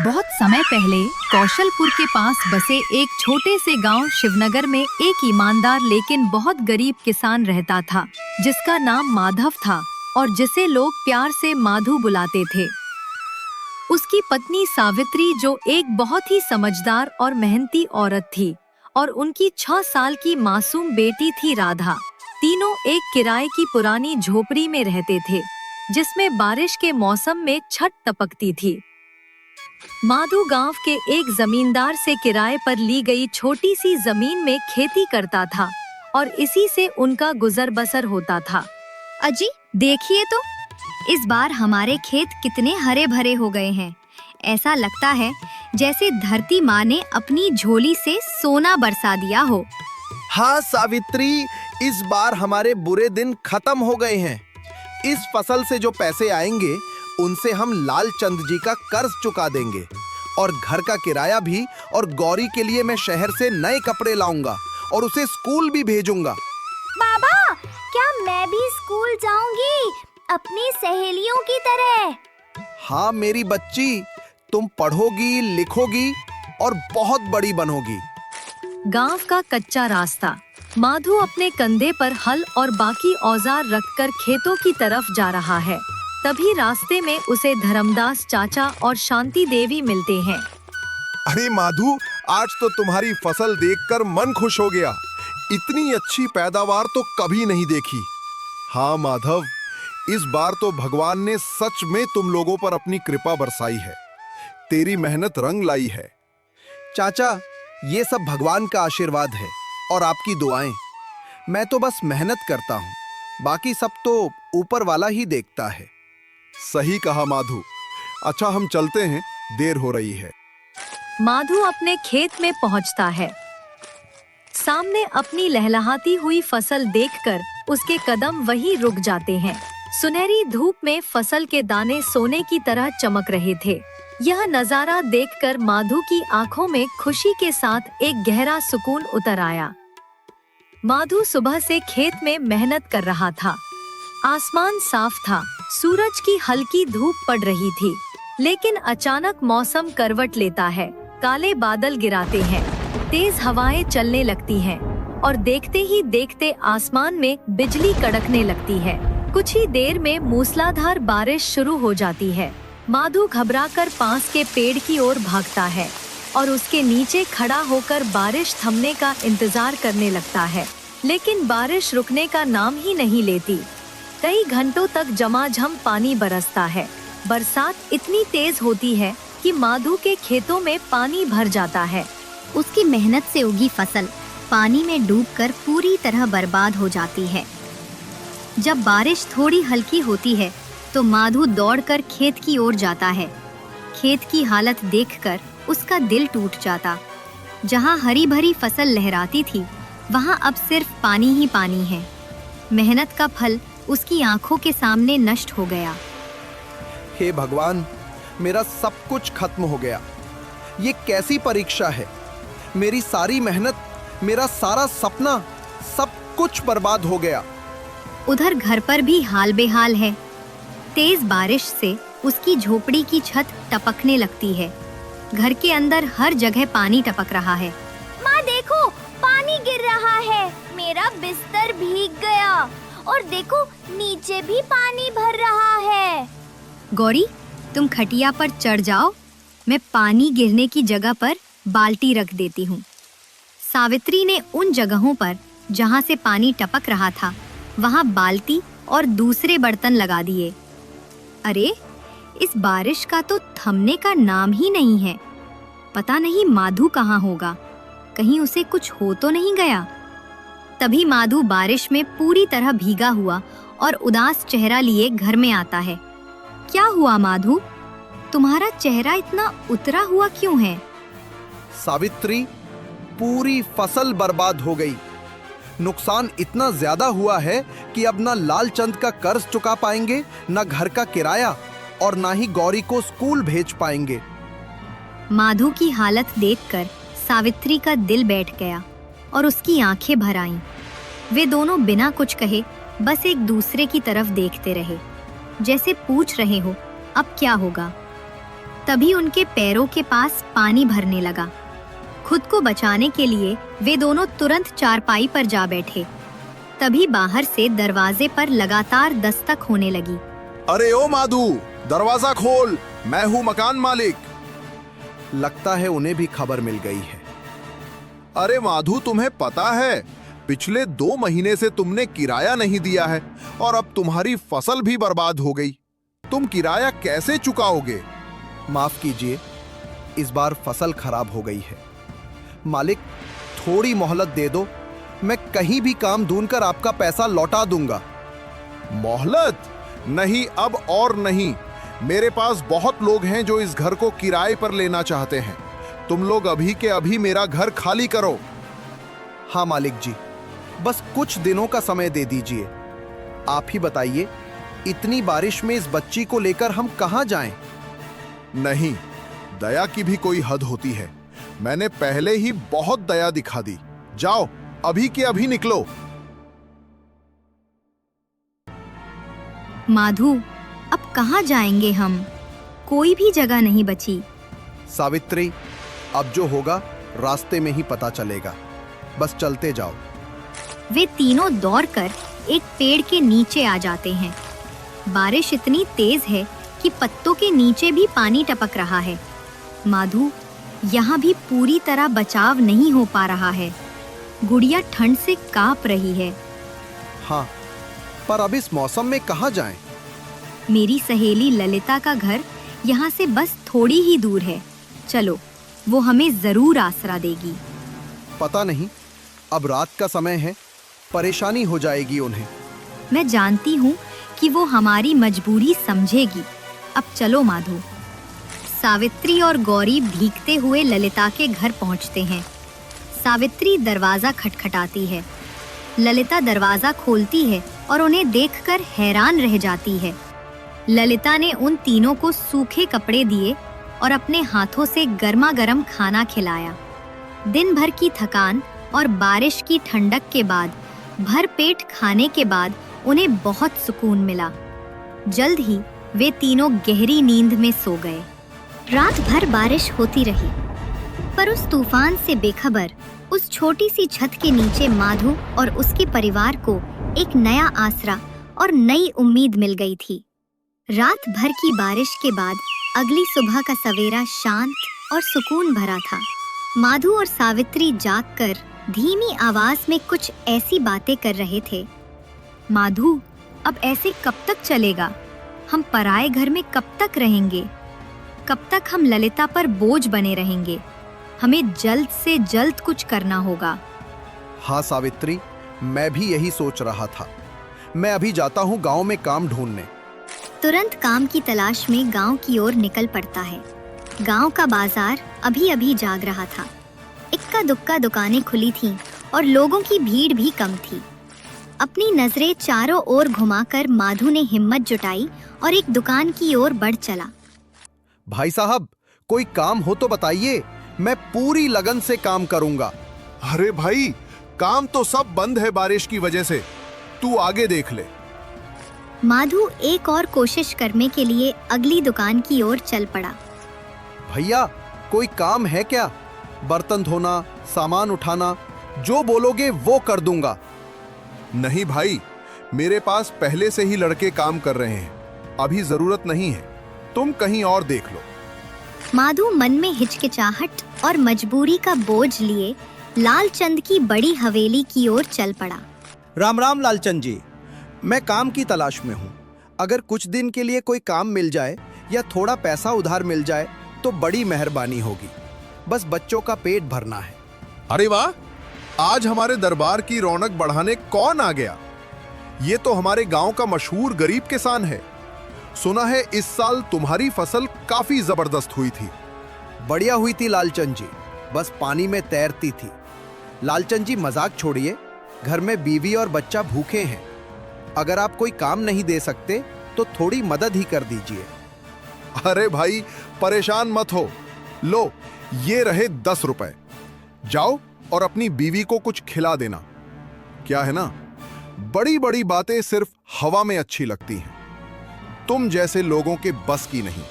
बहुत समय पहले कौशलपुर के पास बसे एक छोटे से गांव शिवनगर में एक ईमानदार लेकिन बहुत गरीब किसान रहता था, जिसका नाम माधव था और जिसे लोग प्यार से माधु बुलाते थे। उसकी पत्नी सावित्री, जो एक बहुत ही समझदार और मेहनती औरत थी, और उनकी 6 साल की मासूम बेटी थी राधा। तीनों एक किराए की पुरानी झोपड़ी में रहते थे, जिसमें बारिश के मौसम में छत टपकती थी। माधु गांव के एक जमींदार से किराए पर ली गई छोटी सी जमीन में खेती करता था और इसी से उनका गुजर बसर होता था। अजी देखिए तो, इस बार हमारे खेत कितने हरे भरे हो गए हैं। ऐसा लगता है जैसे धरती माँ ने अपनी झोली से सोना बरसा दिया हो। हाँ सावित्री, इस बार हमारे बुरे दिन खत्म हो गए हैं। इस फसल से जो पैसे आएंगे उनसे हम लाल चंद जी का कर्ज चुका देंगे और घर का किराया भी, और गौरी के लिए मैं शहर से नए कपड़े लाऊंगा और उसे स्कूल भी भेजूंगा। बाबा, क्या मैं भी स्कूल जाऊंगी अपनी सहेलियों की तरह? हाँ मेरी बच्ची, तुम पढ़ोगी, लिखोगी और बहुत बड़ी बनोगी। गांव का कच्चा रास्ता। माधु अपने कंधे पर हल और बाकी औजार रखकर खेतों की तरफ जा रहा है। तभी रास्ते में उसे धर्मदास चाचा और शांति देवी मिलते हैं। अरे माधु, आज तो तुम्हारी फसल देखकर मन खुश हो गया। इतनी अच्छी पैदावार तो कभी नहीं देखी। हाँ माधव, इस बार तो भगवान ने सच में तुम लोगों पर अपनी कृपा बरसाई है। तेरी मेहनत रंग लाई है। चाचा, ये सब भगवान का आशीर्वाद है और आपकी दुआएं। मैं तो बस मेहनत करता हूँ, बाकी सब तो ऊपर वाला ही देखता है। सही कहा माधु। अच्छा, हम चलते हैं, देर हो रही है। माधु अपने खेत में पहुंचता है। सामने अपनी लहलहाती हुई फसल देखकर उसके कदम वहीं रुक जाते हैं। सुनहरी धूप में फसल के दाने सोने की तरह चमक रहे थे। यह नजारा देखकर माधु की आंखों में खुशी के साथ एक गहरा सुकून उतर आया। माधु सुबह से खेत में मेहनत कर रहा था। आसमान साफ था, सूरज की हल्की धूप पड़ रही थी, लेकिन अचानक मौसम करवट लेता है। काले बादल गिराते हैं, तेज हवाएं चलने लगती हैं और देखते ही देखते आसमान में बिजली कड़कने लगती है। कुछ ही देर में मूसलाधार बारिश शुरू हो जाती है। माधु घबराकर पास के पेड़ की ओर भागता है और उसके नीचे खड़ा होकर बारिश थमने का इंतजार करने लगता है, लेकिन बारिश रुकने का नाम ही नहीं लेती। कई घंटों तक झमाझम पानी बरसता है। बरसात इतनी तेज होती है कि माधु के खेतों में पानी भर जाता है। उसकी मेहनत से उगी फसल पानी में डूबकर पूरी तरह बर्बाद हो जाती है। जब बारिश थोड़ी हल्की होती है तो माधु दौड़कर खेत की ओर जाता है। खेत की हालत देखकर उसका दिल टूट जाता। जहाँ हरी भरी फसल लहराती थी, वहाँ अब सिर्फ पानी ही पानी है। मेहनत का फल उसकी आंखों के सामने नष्ट हो गया। हे भगवान, मेरा सब कुछ खत्म हो गया। ये कैसी परीक्षा है? मेरी सारी मेहनत, मेरा सारा सपना, सब कुछ बर्बाद हो गया। उधर घर पर भी हाल बेहाल है। तेज बारिश से उसकी झोपड़ी की छत टपकने लगती है। घर के अंदर हर जगह पानी टपक रहा है। माँ देखो, पानी गिर रहा है। मेरा बिस्तर भीग गया और देखो, नीचे भी पानी भर रहा है। गौरी, तुम खटिया पर चढ़ जाओ, मैं पानी गिरने की जगह पर बाल्टी रख देती हूँ। सावित्री ने उन जगहों पर जहाँ से पानी टपक रहा था, वहाँ बाल्टी और दूसरे बर्तन लगा दिए। अरे, इस बारिश का तो थमने का नाम ही नहीं है। पता नहीं माधु कहाँ होगा, कहीं उसे कुछ हो तो नहीं गया। तभी माधु बारिश में पूरी तरह भीगा हुआ और उदास चेहरा लिए घर में आता है। क्या हुआ माधु, तुम्हारा चेहरा इतना उतरा हुआ क्यों है? सावित्री, पूरी फसल बर्बाद हो गई। नुकसान इतना ज्यादा हुआ है कि अब ना लालचंद का कर्ज चुका पाएंगे, ना घर का किराया, और ना ही गौरी को स्कूल भेज पाएंगे। माधु की हालत देखकर सावित्री का दिल बैठ गया और उसकी आंखें भर आईं। वे दोनों बिना कुछ कहे बस एक दूसरे की तरफ देखते रहे, जैसे पूछ रहे हो अब क्या होगा। तभी उनके पैरों के पास पानी भरने लगा। खुद को बचाने के लिए वे दोनों तुरंत चारपाई पर जा बैठे। तभी बाहर से दरवाजे पर लगातार दस्तक होने लगी। अरे ओ माधु, दरवाजा खोल, मैं हूँ मकान मालिक। लगता है उन्हें भी खबर मिल गई है। अरे माधु, तुम्हें पता है पिछले 2 महीने से तुमने किराया नहीं दिया है और अब तुम्हारी फसल भी बर्बाद हो गई। तुम किराया कैसे चुकाओगे? माफ कीजिए, इस बार फसल खराब हो गई है। मालिक, थोड़ी मोहलत दे दो, मैं कहीं भी काम ढूंढकर आपका पैसा लौटा दूंगा। मोहलत? नहीं, अब और नहीं। मेरे पास बहुत लोग हैं जो इस घर को किराए पर लेना चाहते हैं। तुम लोग अभी के अभी मेरा घर खाली करो। हाँ मालिक जी, बस कुछ दिनों का समय दे दीजिए। आप ही बताइए, इतनी बारिश में इस बच्ची को लेकर हम कहाँ जाएं? नहीं, दया की भी कोई हद होती है। मैंने पहले ही बहुत दया दिखा दी। जाओ, अभी के अभी निकलो। माधु, अब कहाँ जाएंगे हम? कोई भी जगह नहीं बची। सावित्री, अब जो होगा रास्ते में ही पता चलेगा, बस चलते जाओ। वे तीनों दौड़कर एक पेड़ के नीचे आ जाते हैं। बारिश इतनी तेज है कि पत्तों के नीचे भी पानी टपक रहा है। माधु, यहाँ भी पूरी तरह बचाव नहीं हो पा रहा है। गुड़िया ठंड से कांप रही है। हाँ, पर अब इस मौसम में कहाँ जाएं? मेरी सहेली ललिता का घर यहाँ से बस थोड़ी ही दूर है। चलो, वो हमें जरूर आसरा देगी। पता नहीं, अब रात का समय है, परेशानी हो जाएगी उन्हें। मैं जानती हूँ कि वो हमारी मजबूरी समझेगी। अब चलो माधु। सावित्री और गौरी भीगते हुए ललिता के घर पहुँचते हैं। सावित्री दरवाजा खटखटाती है। ललिता दरवाजा खोलती है और उन्हें देखकर हैरान रह जाती है। ललिता ने उन तीनों को सूखे कपड़े दिए और अपने हाथों से गर्मा गर्म खाना खिलाया। दिन भर की थकान और बारिश की ठंडक के बाद भर पेट खाने के बाद उन्हें बहुत सुकून मिला। जल्द ही वे तीनों गहरी नींद में सो गए। रात भर बारिश होती रही, पर उस तूफान से बेखबर उस छोटी सी छत के नीचे माधु और उसके परिवार को एक नया आसरा और नई उम्मीद मिल गई थी। रात भर की बारिश के बाद अगली सुबह का सवेरा शांत और सुकून भरा था। माधु और सावित्री जागकर धीमी आवाज में कुछ ऐसी बातें कर रहे थे। माधु, अब ऐसे कब तक चलेगा? हम पराए घर में कब तक रहेंगे? कब तक हम ललिता पर बोझ बने रहेंगे? हमें जल्द से जल्द कुछ करना होगा। हाँ सावित्री, मैं भी यही सोच रहा था। मैं अभी जाता हूँ गांव में काम ढूंढने। तुरंत काम की तलाश में गांव की ओर निकल पड़ता है। गांव का बाजार अभी अभी जाग रहा था। इक्का दुक्का दुकानें खुली थीं और लोगों की भीड़ भी कम थी। अपनी नजरें चारों ओर घुमाकर माधु ने हिम्मत जुटाई और एक दुकान की ओर बढ़ चला। भाई साहब, कोई काम हो तो बताइए, मैं पूरी लगन से काम करूंगा। अरे भाई, काम तो सब बंद है बारिश की वजह से। तू आगे देख ले। माधु एक और कोशिश करने के लिए अगली दुकान की ओर चल पड़ा। भैया, कोई काम है क्या? बर्तन धोना, सामान उठाना, जो बोलोगे वो कर दूंगा। नहीं भाई, मेरे पास पहले से ही लड़के काम कर रहे हैं, अभी जरूरत नहीं है। तुम कहीं और देख लो। माधु मन में हिचकिचाहट और मजबूरी का बोझ लिए लालचंद की बड़ी हवेली की ओर चल पड़ा। राम राम लालचंद जी, मैं काम की तलाश में हूँ। अगर कुछ दिन के लिए कोई काम मिल जाए या थोड़ा पैसा उधार मिल जाए तो बड़ी मेहरबानी होगी। बस बच्चों का पेट भरना है। अरे वाह, आज हमारे दरबार की रौनक बढ़ाने कौन आ गया? ये तो हमारे गांव का मशहूर गरीब किसान है। सुना है इस साल तुम्हारी फसल काफी जबरदस्त हुई थी। बढ़िया हुई थी लालचंद जी, बस पानी में तैरती थी। लालचंद जी मजाक छोड़िए, घर में बीवी और बच्चा भूखे हैं। अगर आप कोई काम नहीं दे सकते तो थोड़ी मदद ही कर दीजिए। अरे भाई, परेशान मत हो। लो, ये रहे 10 रुपए। जाओ और अपनी बीवी को कुछ खिला देना। क्या है ना, बड़ी बड़ी बातें सिर्फ हवा में अच्छी लगती हैं, तुम जैसे लोगों के बस की नहीं।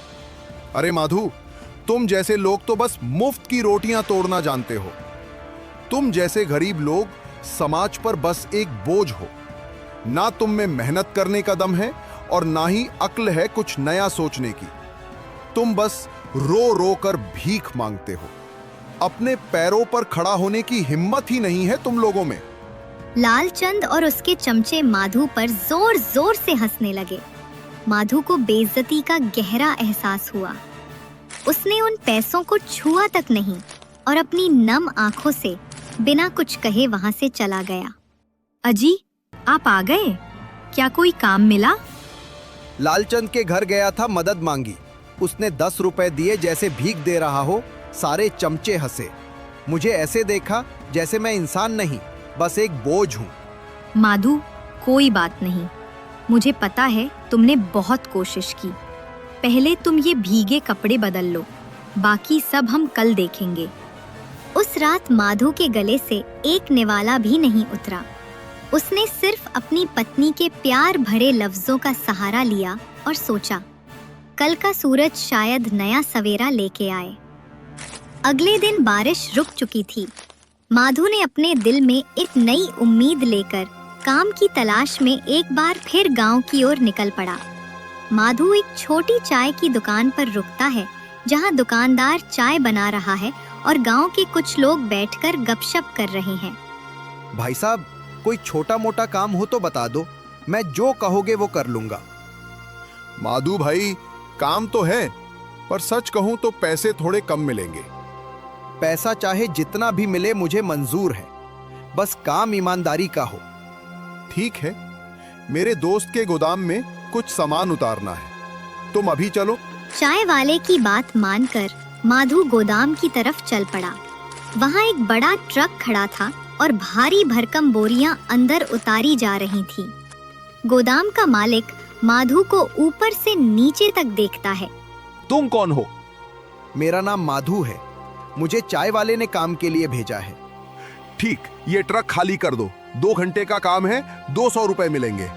अरे माधु, तुम जैसे लोग तो बस मुफ्त की रोटियां तोड़ना जानते हो। तुम जैसे गरीब लोग समाज पर बस एक बोझ हो। ना तुम में मेहनत करने का दम है और ना ही अक्ल है कुछ नया सोचने की। तुम बस रो रो कर भीख मांगते हो। अपने पैरों पर खड़ा होने की हिम्मत ही नहीं है तुम लोगों में। लालचंद और उसके चमचे माधु पर जोर जोर से हंसने लगे। माधु को बेइज्जती का गहरा एहसास हुआ। उसने उन पैसों को छुआ तक नहीं और अपनी नम आंखों से बिना कुछ कहे वहां से चला गया। अजी, आप आ गए? क्या कोई काम मिला? लालचंद के घर गया था, मदद मांगी। उसने 10 रुपए दिए जैसे भीख दे रहा हो। सारे चमचे हंसे। मुझे ऐसे देखा जैसे मैं इंसान नहीं, बस एक बोझ हूँ। माधु, कोई बात नहीं। मुझे पता है तुमने बहुत कोशिश की। पहले तुम ये भीगे कपड़े बदल लो, बाकी सब हम कल देखेंगे। उस रात माधु के गले से एक निवाला भी नहीं उतरा। उसने सिर्फ अपनी पत्नी के प्यार भरे लफ्जों का सहारा लिया और सोचा, कल का सूरज शायद नया सवेरा लेके आए। अगले दिन बारिश रुक चुकी थी। माधु ने अपने दिल में एक नई उम्मीद लेकर काम की तलाश में एक बार फिर गांव की ओर निकल पड़ा। माधु एक छोटी चाय की दुकान पर रुकता है, जहां दुकानदार चाय बना रहा है और गांव के कुछ लोग बैठकर गपशप कर रहे हैं। भाई साहब, कोई छोटा मोटा काम हो तो बता दो, मैं जो कहोगे वो कर लूंगा। माधु भाई, काम तो है, पर सच कहूं तो पैसे थोड़े कम मिलेंगे। पैसा चाहे जितना भी मिले मुझे मंजूर है, बस काम ईमानदारी का हो। ठीक है, मेरे दोस्त के गोदाम में कुछ सामान उतारना है, तुम अभी चलो। चाय वाले की बात मानकर माधु गोदाम की तरफ चल पड़ा। वहाँ एक बड़ा ट्रक खड़ा था और भारी भरकम बोरियां अंदर उतारी जा रही थीं। गोदाम का मालिक माधु को ऊपर से नीचे तक देखता है। तुम कौन हो? मेरा नाम माधु है। मुझे चाय वाले ने काम के लिए भेजा है। ठीक, ये ट्रक खाली कर दो। 2 घंटे का काम है, 200 रुपए मिलेंगे।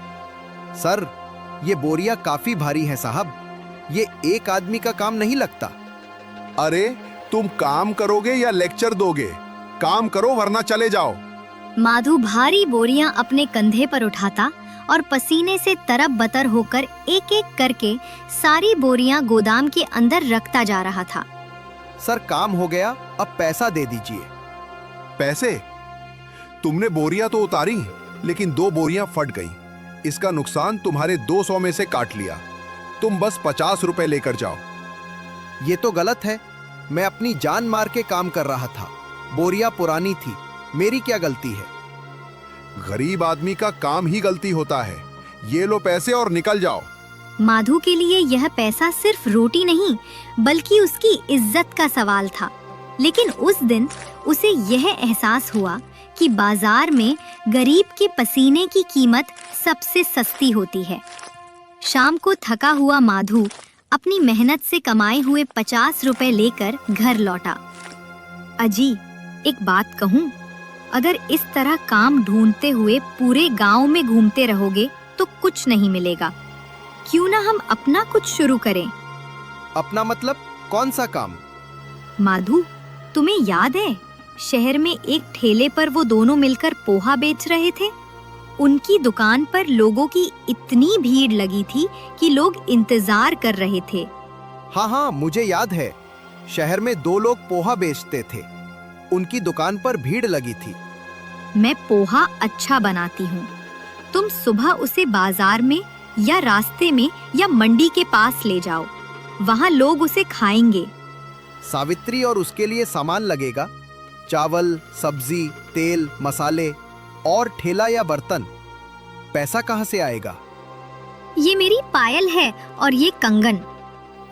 सर, ये बोरियां काफी भारी हैं साहब, ये एक आदमी का काम नहीं लगता। अरे, तुम काम करोगे या लेक्चर दोगे? काम करो वरना चले जाओ। माधु भारी बोरियां अपने कंधे पर उठाता और पसीने से तरब बतर होकर एक एक करके सारी बोरियां गोदाम के अंदर रखता जा रहा था। सर, काम हो गया, अब पैसा दे दीजिए। पैसे? तुमने बोरियां तो उतारी, लेकिन 2 बोरियां फट गईं। इसका नुकसान तुम्हारे 200 में से काट लिया। तुम बस 50 रुपए लेकर जाओ। ये तो गलत है। मैं अपनी जान मार के काम कर रहा था। बोरियां पुरानी थी, मेरी क्या गलती है? गरीब आदमी का काम ही गलती होता है। ये लो पैसे और निकल जाओ। माधु के लिए यह पैसा सिर्फ रोटी नहीं, बल्कि उसकी इज्जत का सवाल था। लेकिन उस दिन उसे यह एहसास हुआ कि बाजार में गरीब के पसीने की कीमत सबसे सस्ती होती है। शाम को थका हुआ माधु अपनी मेहनत से कमाए हुए 50 रुपए लेकर घर लौटा। अजी, एक बात कहूँ? अगर इस तरह काम ढूंढते हुए पूरे गांव में घूमते रहोगे तो कुछ नहीं मिलेगा। क्यों ना हम अपना कुछ शुरू करें? अपना मतलब कौन सा काम? माधु, तुम्हें याद है शहर में एक ठेले पर वो दोनों मिलकर पोहा बेच रहे थे? उनकी दुकान पर लोगों की इतनी भीड़ लगी थी कि लोग इंतजार कर रहे थे। हाँ हाँ, मुझे याद है। शहर में 2 लोग पोहा बेचते थे। उनकी दुकान पर भीड़ लगी थी। मैं पोहा अच्छा बनाती हूँ। तुम सुबह उसे बाजार में या रास्ते में या मंडी के पास ले जाओ। वहाँ लोग उसे खाएंगे। सावित्री और उसके लिए सामान लगेगा, चावल, सब्जी, तेल, मसाले और ठेला या बर्तन। पैसा कहाँ से आएगा? ये मेरी पायल है और ये कंगन।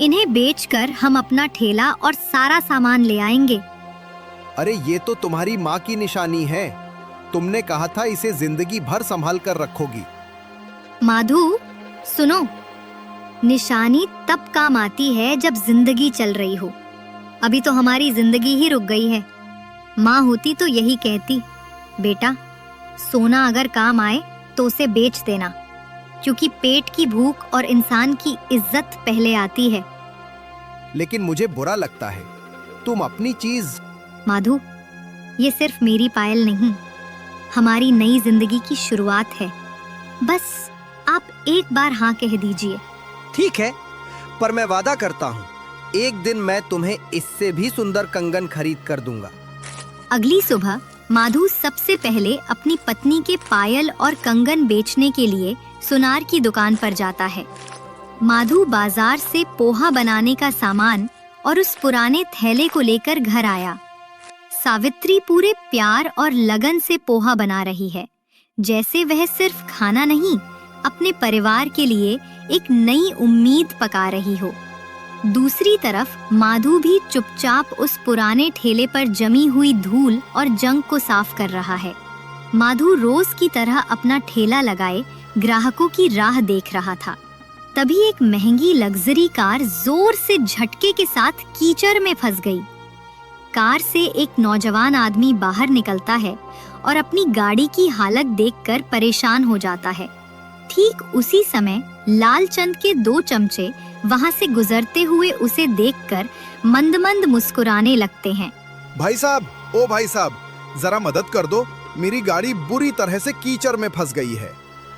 इन्हें बेचकर हम अपना ठेला और सारा सामान ले आएंगे। अरे, ये तो तुम्हारी माँ की निशानी है। तुमने कहा था इसे जिंदगी भर संभाल कर रखोगी। माधु, सुनो, निशानी तब काम आती है जब जिंदगी चल रही हो। अभी तो हमारी जिंदगी ही रुक गई है। माँ होती तो यही कहती, बेटा, सोना अगर काम आए तो उसे बेच देना, क्योंकि पेट की भूख और इंसान की इज्जत पहले आती है। लेकिन मुझे बुरा लगता है। तुम अपनी चीज। माधु, ये सिर्फ मेरी पायल नहीं, हमारी नई जिंदगी की शुरुआत है। बस आप एक बार हाँ कह दीजिए। ठीक है, पर मैं वादा करता हूँ एक दिन मैं तुम्हें इससे भी सुंदर कंगन खरीद कर दूंगा। अगली सुबह माधु सबसे पहले अपनी पत्नी के पायल और कंगन बेचने के लिए सुनार की दुकान पर जाता है। माधु बाजार से पोहा बनाने का सामान और उस पुराने थैले को लेकर घर आया। सावित्री पूरे प्यार और लगन से पोहा बना रही है, जैसे वह सिर्फ खाना नहीं, अपने परिवार के लिए एक नई उम्मीद पका रही हो। दूसरी तरफ माधु भी चुपचाप उस पुराने ठेले पर जमी हुई धूल और जंग को साफ कर रहा है। माधु रोज की तरह अपना ठेला लगाए ग्राहकों की राह देख रहा था। तभी एक महंगी लग्जरी कार जोर से झटके के साथ कीचड़ में फंस गई। कार से एक नौजवान आदमी बाहर निकलता है और अपनी गाड़ी की हालत देखकर परेशान हो जाता है। ठीक उसी समय लालचंद के 2 चमचे वहां से गुजरते हुए उसे देखकर मंद मंद मुस्कुराने लगते हैं। भाई साहब, ओ भाई साहब, जरा मदद कर दो, मेरी गाड़ी बुरी तरह से कीचड़ में फंस गई है।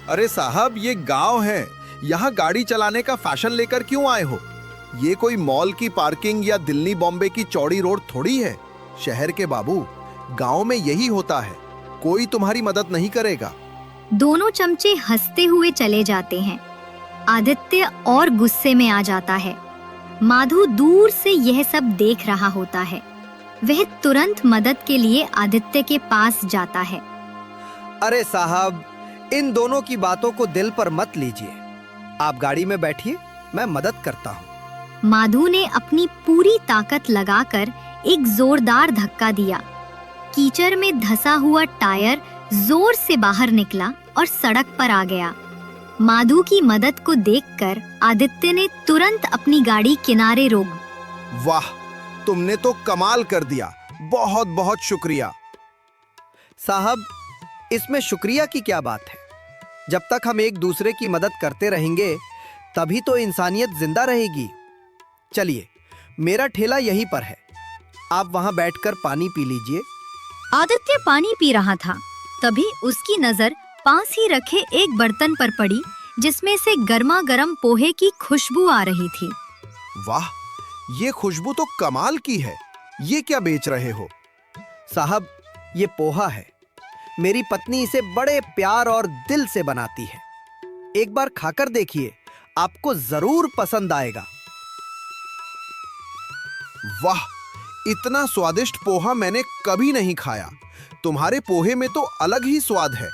अरे साहब, ये गांव है, यहाँ गाड़ी चलाने का फैशन लेकर क्यों आए हो? ये कोई मॉल की पार्किंग या दिल्ली बॉम्बे की चौड़ी रोड थोड़ी है। शहर के बाबू, गांव में यही होता है, कोई तुम्हारी मदद नहीं करेगा। दोनों चमचे हंसते हुए चले जाते हैं। आदित्य और गुस्से में आ जाता है। माधु दूर से यह सब देख रहा होता है। वह तुरंत मदद के लिए आदित्य के पास जाता है। अरे साहब, इन दोनों की बातों को दिल पर मत लीजिए। आप गाड़ी में बैठिए, मैं मदद करता हूँ। माधु ने अपनी पूरी ताकत लगाकर एक जोरदार धक्का दिया। कीचड़ में धंसा हुआ टायर जोर से बाहर निकला और सड़क पर आ गया। माधु की मदद को देखकर आदित्य ने तुरंत अपनी गाड़ी किनारे रोक। वाह, तुमने तो कमाल कर दिया, बहुत बहुत शुक्रिया। साहब, इसमें शुक्रिया की क्या बात है? जब तक हम एक दूसरे की मदद करते रहेंगे तभी तो इंसानियत जिंदा रहेगी। चलिए, मेरा ठेला यहीं पर है, आप वहां बैठकर पानी पी लीजिए। आदित्य पानी पी रहा था, तभी उसकी नजर पास ही रखे एक बर्तन पर पड़ी, जिसमें से गर्मा गर्म पोहे की खुशबू आ रही थी। वाह, ये खुशबू तो कमाल की है। ये क्या बेच रहे हो? साहब, ये पोहा है। मेरी पत्नी इसे बड़े प्यार और दिल से बनाती है। एक बार खाकर देखिए, आपको जरूर पसंद आएगा। वाह, इतना स्वादिष्ट पोहा मैंने कभी नहीं खाया। तुम्हारे पोहे में तो अलग ही स्वाद है।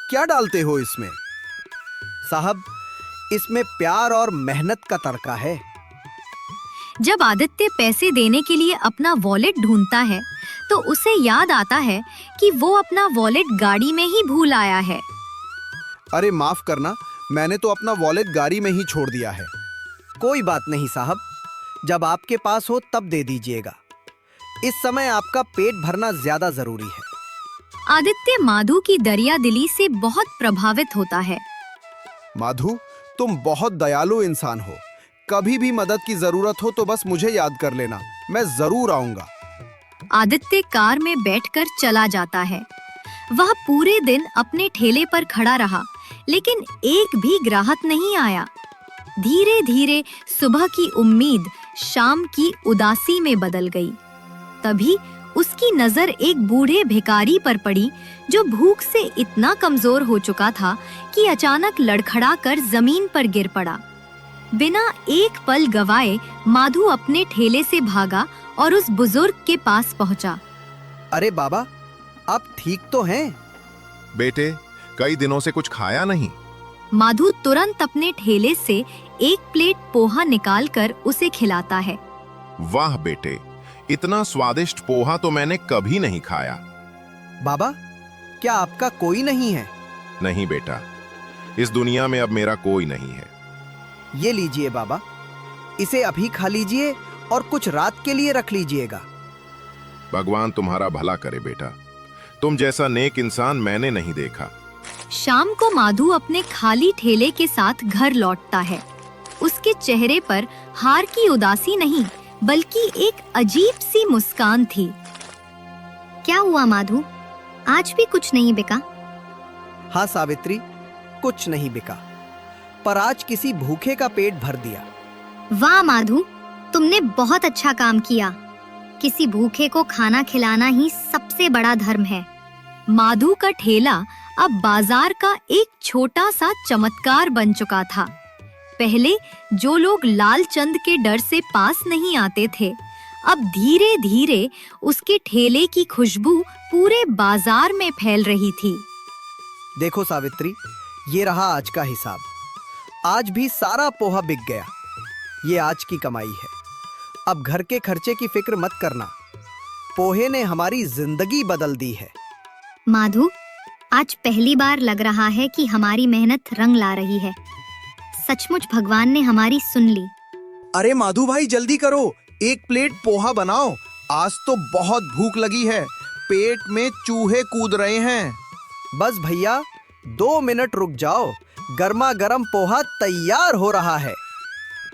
क्या डालते हो इसमें? साहब, इसमें प्यार और मेहनत का तड़का है। जब आदित्य पैसे देने के लिए अपना वॉलेट ढूंढता है, तो उसे याद आता है कि वो अपना वॉलेट गाड़ी में ही भूल आया है। अरे माफ करना, मैंने तो अपना वॉलेट गाड़ी में ही छोड़ दिया है। कोई बात नहीं साहब, जब आपके पास हो तब दे दीजिएगा। इस समय आपका पेट भरना ज्यादा जरूरी है। आदित्य माधु की दरिया दिली से बहुत प्रभावित होता है। माधु, तुम बहुत दयालु इंसान हो। कभी भी मदद की जरूरत हो तो बस मुझे याद कर लेना, मैं जरूर आऊंगा। आदित्य कार में बैठकर चला जाता है। वह पूरे दिन अपने ठेले पर खड़ा रहा, लेकिन एक भी ग्राहक नहीं आया। धीरे धीरे सुबह की उम्मीद शाम की उदासी में बदल गई। तभी उसकी नजर एक बूढ़े भिखारी पर पड़ी, जो भूख से इतना कमजोर हो चुका था कि अचानक लड़खड़ाकर जमीन पर गिर पड़ा। बिना एक पल गवाए माधु अपने ठेले से भागा और उस बुजुर्ग के पास पहुंचा। अरे बाबा, आप ठीक तो हैं? बेटे, कई दिनों से कुछ खाया नहीं। माधु तुरंत अपने ठेले से एक प्लेट पोहा निकालकर उसे खिलाता है। वाह बेटे, इतना स्वादिष्ट पोहा तो मैंने कभी नहीं खाया। बाबा, क्या आपका कोई नहीं है? नहीं बेटा, इस दुनिया में अब मेरा कोई नहीं है। ये लीजिए बाबा, इसे अभी खा लीजिए और कुछ रात के लिए रख लीजिएगा। भगवान तुम्हारा भला करे बेटा, तुम जैसा नेक इंसान मैंने नहीं देखा। शाम को माधु अपने खाली ठेले के साथ घर लौटता है। उसके चेहरे पर हार की उदासी नहीं, बल्कि एक अजीब सी मुस्कान थी। क्या हुआ माधु? आज भी कुछ नहीं बिका? हाँ सावित्री, कुछ नहीं बिका, पर आज किसी भूखे का पेट भर दिया। वाह माधु, तुमने बहुत अच्छा काम किया। किसी भूखे को खाना खिलाना ही सबसे बड़ा धर्म है। माधु का ठेला अब बाजार का एक छोटा सा चमत्कार बन चुका था। पहले जो लोग लालचंद के डर से पास नहीं आते थे, अब धीरे धीरे उसके ठेले की खुशबू पूरे बाजार में फैल रही थी। देखो सावित्री, ये रहा आज का हिसाब। आज भी सारा पोहा बिक गया। ये आज की कमाई है। अब घर के खर्चे की फिक्र मत करना। पोहे ने हमारी जिंदगी बदल दी है। माधु, आज पहली बार लग रहा है कि हमारी मेहनत रंग ला रही है। सचमुच भगवान ने हमारी सुन ली। अरे माधु भाई, जल्दी करो, एक प्लेट पोहा बनाओ। आज तो बहुत भूख लगी है, पेट में चूहे कूद रहे हैं। बस भैया, 2 मिनट रुक जाओ, गर्मा गर्म पोहा तैयार हो रहा है।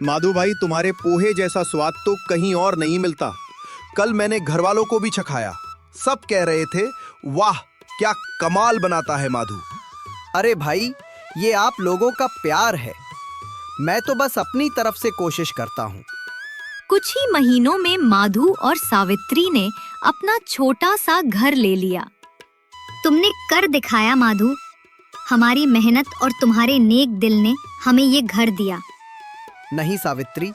माधु भाई, तुम्हारे पोहे जैसा स्वाद तो कहीं और नहीं मिलता। कल मैंने घर वालों को भी चखाया, सब कह रहे थे, वाह क्या कमाल बनाता है माधु। अरे भाई, ये आप लोगों का प्यार है। मैं तो बस अपनी तरफ से कोशिश करता हूँ। कुछ ही महीनों में माधु और सावित्री ने अपना छोटा सा घर ले लिया। तुमने कर दिखाया माधु। हमारी मेहनत और तुम्हारे नेक दिल ने हमें ये घर दिया। नहीं सावित्री,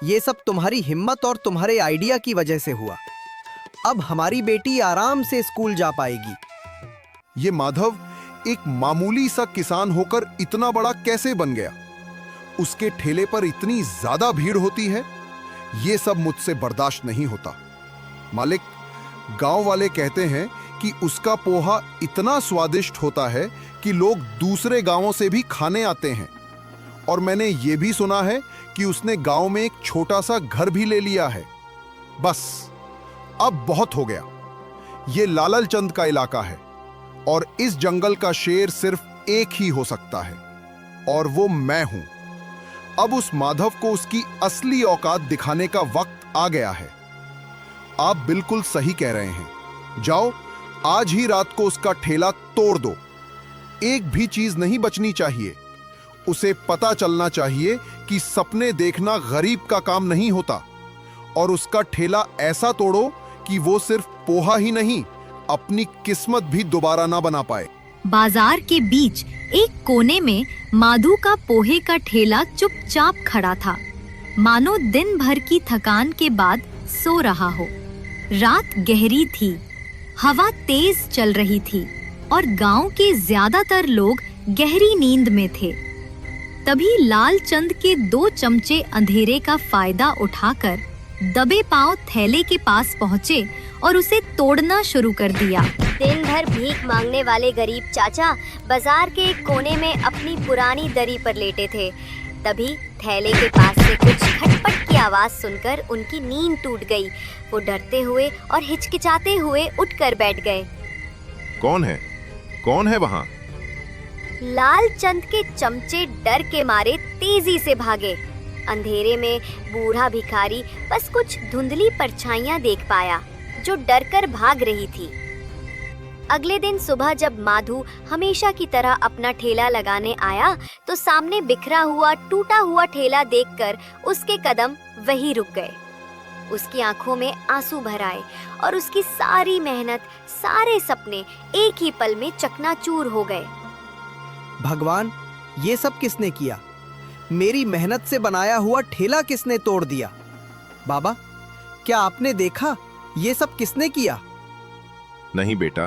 ये सब तुम्हारी हिम्मत और तुम्हारे आइडिया की वजह से हुआ। अब हमारी बेटी आराम से स्कूल जा पाएगी। ये माधव एक मामूली सा किसान होकर इतना बड़ा कैसे बन गया? उसके ठेले पर इतनी ज्यादा भीड़ होती है, ये सब मुझसे बर्दाश्त नहीं होता। मालिक, गांव वाले कहते हैं कि उसका पोहा इतना स्वादिष्ट होता है कि लोग दूसरे गांवों से भी खाने आते हैं। और मैंने ये भी सुना है कि उसने गांव में एक छोटा सा घर भी ले लिया है। बस अब बहुत हो गया। ये लालल चंद का इलाका है और इस जंगल का शेर सिर्फ एक ही हो सकता है, और वो मैं हूं। अब उस माधव को उसकी असली औकात दिखाने का वक्त आ गया है। आप बिल्कुल सही कह रहे हैं। जाओ, आज ही रात को उसका ठेला तोड़ दो। एक भी चीज नहीं बचनी चाहिए। उसे पता चलना चाहिए कि सपने देखना गरीब का काम नहीं होता। और उसका ठेला ऐसा तोड़ो कि वो सिर्फ पोहा ही नहीं, अपनी किस्मत भी दोबारा ना बना पाए। बाजार के बीच एक कोने में माधु का पोहे का ठेला चुपचाप खड़ा था, मानो दिन भर की थकान के बाद सो रहा हो। रात गहरी थी, हवा तेज चल रही थी और गांव के ज्यादातर लोग गहरी नींद में थे। तभी लालचंद के 2 चमचे अंधेरे का फायदा उठाकर दबे पांव थैले के पास पहुँचे और उसे तोड़ना शुरू कर दिया। दिन भर भीख मांगने वाले गरीब चाचा बाजार के एक कोने में अपनी पुरानी दरी पर लेटे थे। तभी थैले के पास से कुछ खटपट की आवाज सुनकर उनकी नींद टूट गई। वो डरते हुए और हिचकिचाते हुए उठकर बैठ गए। कौन है? कौन है वहां? लालचंद के चमचे डर के मारे तेजी से भागे। अंधेरे में बूढ़ा भिखारी बस कुछ धुंधली परछाइयां देख पाया जो डरकर भाग रही थी। अगले दिन सुबह जब माधु हमेशा की तरह अपना ठेला लगाने आया तो सामने बिखरा हुआ टूटा हुआ ठेला देखकर उसके कदम वहीं रुक गए। उसकी आंखों में आंसू भर आए और उसकी सारी मेहनत, सारे सपने एक ही पल में चकनाचूर हो गए। भगवान, ये सब किसने किया? मेरी मेहनत से बनाया हुआ ठेला किसने तोड़ दिया? बाबा, क्या आपने देखा ये सब किसने किया? नहीं बेटा,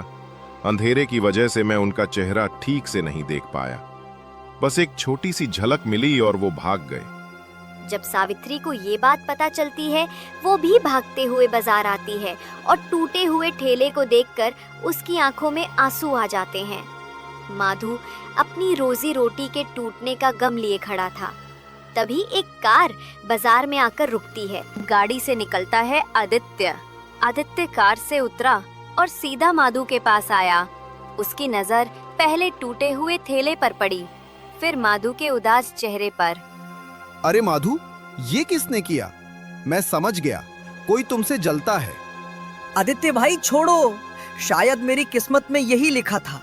अंधेरे की वजह से मैं उनका चेहरा ठीक से नहीं देख पाया। बस एक छोटी सी झलक मिली और वो भाग गए। जब सावित्री को ये बात पता चलती है, वो भी भागते हुए बाजार आती है और टूटे हुए ठेले को देखकर उसकी आंखों में आंसू आ जाते हैं। माधु अपनी रोजी रोटी के टूटने का गम लिए खड़ा था। तभी एक कार बाजार में आकर रुकती है। गाड़ी से निकलता है आदित्य। आदित्य कार से उतरा और सीधा माधु के पास आया। उसकी नजर पहले टूटे हुए थैले पर पड़ी, फिर माधु के उदास चेहरे पर। अरे माधु, ये किसने किया? मैं समझ गया, कोई तुमसे जलता है। आदित्य भाई छोड़ो, शायद मेरी किस्मत में यही लिखा था।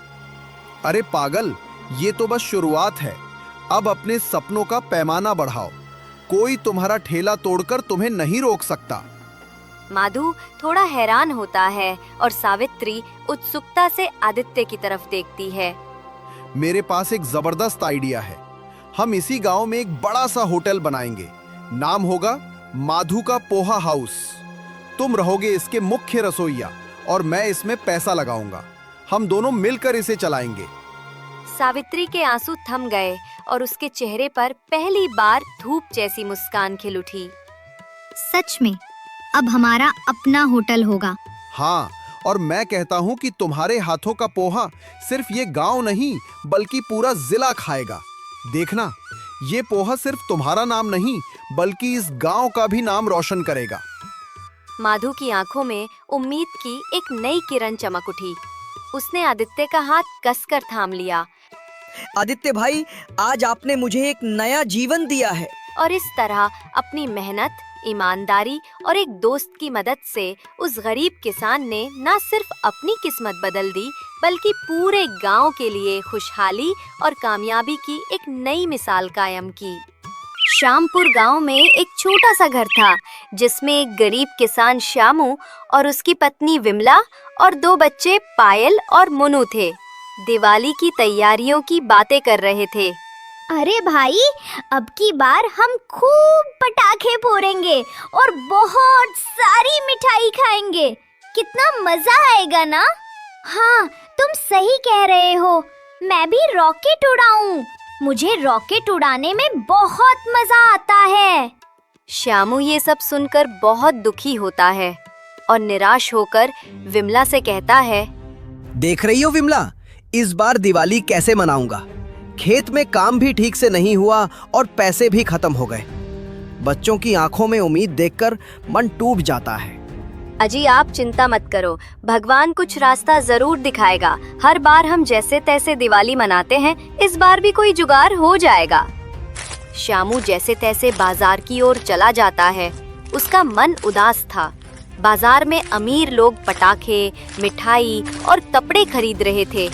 अरे पागल, ये तो बस शुरुआत है। अब अपने सपनों का पैमाना बढ़ाओ। कोई तुम्हारा ठेला तोड़कर तुम्हें नहीं रोक सकता। माधु थोड़ा हैरान होता है और सावित्री उत्सुकता से आदित्य की तरफ देखती है। मेरे पास एक जबरदस्त आइडिया है। हम इसी गांव में एक बड़ा सा होटल बनाएंगे। नाम होगा माधु का पोहा हाउस। तुम रहोगे इसके मुख्य रसोइया और मैं इसमें पैसा लगाऊंगा। हम दोनों मिलकर इसे चलाएंगे। सावित्री के आंसू थम गए और उसके चेहरे पर पहली बार धूप जैसी मुस्कान खिल उठी। सच में अब हमारा अपना होटल होगा। हाँ, और मैं कहता हूँ कि तुम्हारे हाथों का पोहा सिर्फ ये गांव नहीं बल्कि पूरा जिला खाएगा। देखना, ये पोहा सिर्फ तुम्हारा नाम नहीं बल्कि इस गांव का भी नाम रोशन करेगा। माधु की आंखों में उम्मीद की एक नई किरण चमक उठी। उसने आदित्य का हाथ कसकर थाम लिया आदित्य भाई, आज आपने मुझे एक नया जीवन दिया है। और इस तरह अपनी मेहनत, ईमानदारी और एक दोस्त की मदद से उस गरीब किसान ने न सिर्फ अपनी किस्मत बदल दी बल्कि पूरे गांव के लिए खुशहाली और कामयाबी की एक नई मिसाल कायम की। श्यामपुर गांव में एक छोटा सा घर था जिसमें एक गरीब किसान श्यामू और उसकी पत्नी विमला और 2 बच्चे पायल और मुनु थे। दिवाली की तैयारियों की बातें कर रहे थे। अरे भाई, अब की बार हम खूब पटाखे फोड़ेंगे और बहुत सारी मिठाई खाएंगे। कितना मजा आएगा ना? हाँ, तुम सही कह रहे हो। मैं भी रॉकेट उड़ाऊं। मुझे रॉकेट उड़ाने में बहुत मजा आता है। श्यामू ये सब सुनकर बहुत दुखी होता है और निराश होकर विमला से कहता है, देख रही हो विमला, इस बार दिवाली कैसे मनाऊंगा? खेत में काम भी ठीक से नहीं हुआ और पैसे भी खत्म हो गए। बच्चों की आंखों में उम्मीद देखकर मन टूट जाता है। अजी आप चिंता मत करो, भगवान कुछ रास्ता जरूर दिखाएगा। हर बार हम जैसे तैसे दिवाली मनाते हैं, इस बार भी कोई जुगाड़ हो जाएगा। श्यामू जैसे तैसे बाजार की ओर चला जाता है। उसका मन उदास था। बाजार में अमीर लोग पटाखे, मिठाई और कपड़े खरीद रहे थे।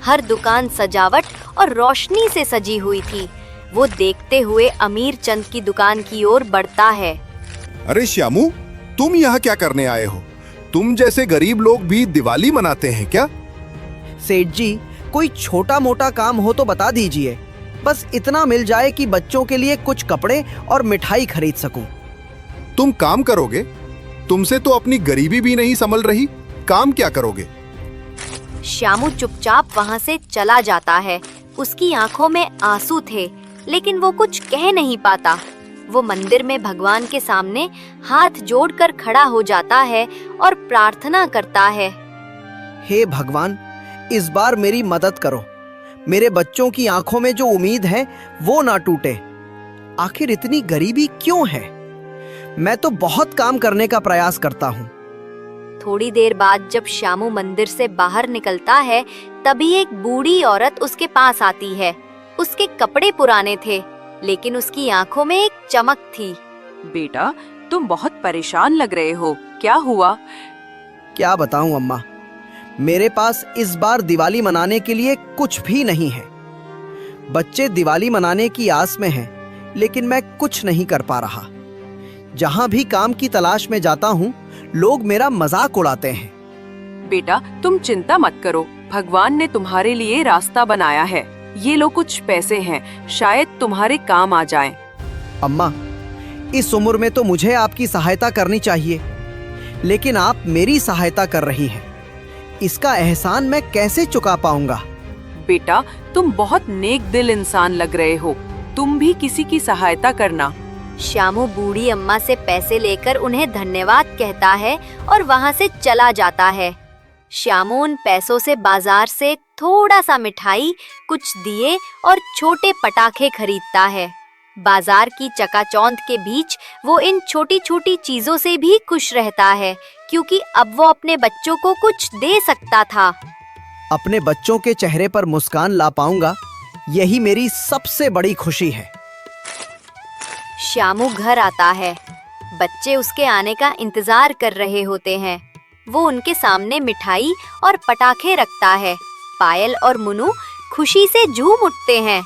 हर दुकान सजावट और रोशनी से सजी हुई थी। वो देखते हुए अमीर चंद की दुकान की ओर बढ़ता है। अरे श्यामू, तुम यहाँ क्या करने आए हो? तुम जैसे गरीब लोग भी दिवाली मनाते हैं क्या? सेठ जी, कोई छोटा मोटा काम हो तो बता दीजिए। बस इतना मिल जाए कि बच्चों के लिए कुछ कपड़े और मिठाई खरीद सकूं। तुम काम करोगे? तुमसे तो अपनी गरीबी भी नहीं संभल रही। काम क्या करोगे? श्यामू चुपचाप वहाँ से चला जाता है। उसकी आंखों में आंसू थे, लेकिन वो कुछ कह नहीं पाता। वो मंदिर में भगवान के सामने हाथ जोड़कर खड़ा हो जाता है और प्रार्थना करता है। हे भगवान, इस बार मेरी मदद करो। मेरे बच्चों की आंखों में जो उम्मीद है वो ना टूटे। आखिर इतनी गरीबी क्यों है? मैं तो बहुत काम करने का प्रयास करता हूँ। थोड़ी देर बाद जब श्यामू मंदिर से बाहर निकलता है, तभी एक बूढ़ी औरत उसके पास आती है। उसके कपड़े पुराने थे, लेकिन उसकी आंखों में एक चमक थी। बेटा, तुम बहुत परेशान लग रहे हो, क्या हुआ? क्या बताऊं अम्मा, मेरे पास इस बार दिवाली मनाने के लिए कुछ भी नहीं है। बच्चे दिवाली मनाने की आस में हैं, लेकिन मैं कुछ नहीं कर पा रहा। जहां भी काम की तलाश में जाता हूं, लोग मेरा मजाक उड़ाते हैं। बेटा, तुम चिंता मत करो, भगवान ने तुम्हारे लिए रास्ता बनाया है। ये लो कुछ पैसे हैं, शायद तुम्हारे काम आ जाएं। अम्मा, इस उम्र में तो मुझे आपकी सहायता करनी चाहिए, लेकिन आप मेरी सहायता कर रही हैं। इसका एहसान मैं कैसे चुका पाऊंगा? बेटा, तुम बहुत नेक दिल इंसान लग रहे हो। तुम भी किसी की सहायता करना। श्यामू बूढ़ी अम्मा से पैसे लेकर उन्हें धन्यवाद कहता है और वहाँ से चला जाता है। श्यामू उन पैसों से बाजार से थोड़ा सा मिठाई, कुछ दिए और छोटे पटाखे खरीदता है। बाजार की चकाचौंध के बीच वो इन छोटी छोटी चीजों से भी खुश रहता है, क्योंकि अब वो अपने बच्चों को कुछ दे सकता था। अपने बच्चों के चेहरे पर मुस्कान ला पाऊंगा, यही मेरी सबसे बड़ी खुशी है। श्यामू घर आता है। बच्चे उसके आने का इंतजार कर रहे होते हैं। वो उनके सामने मिठाई और पटाखे रखता है। पायल और मुन्नू खुशी से झूम उठते हैं।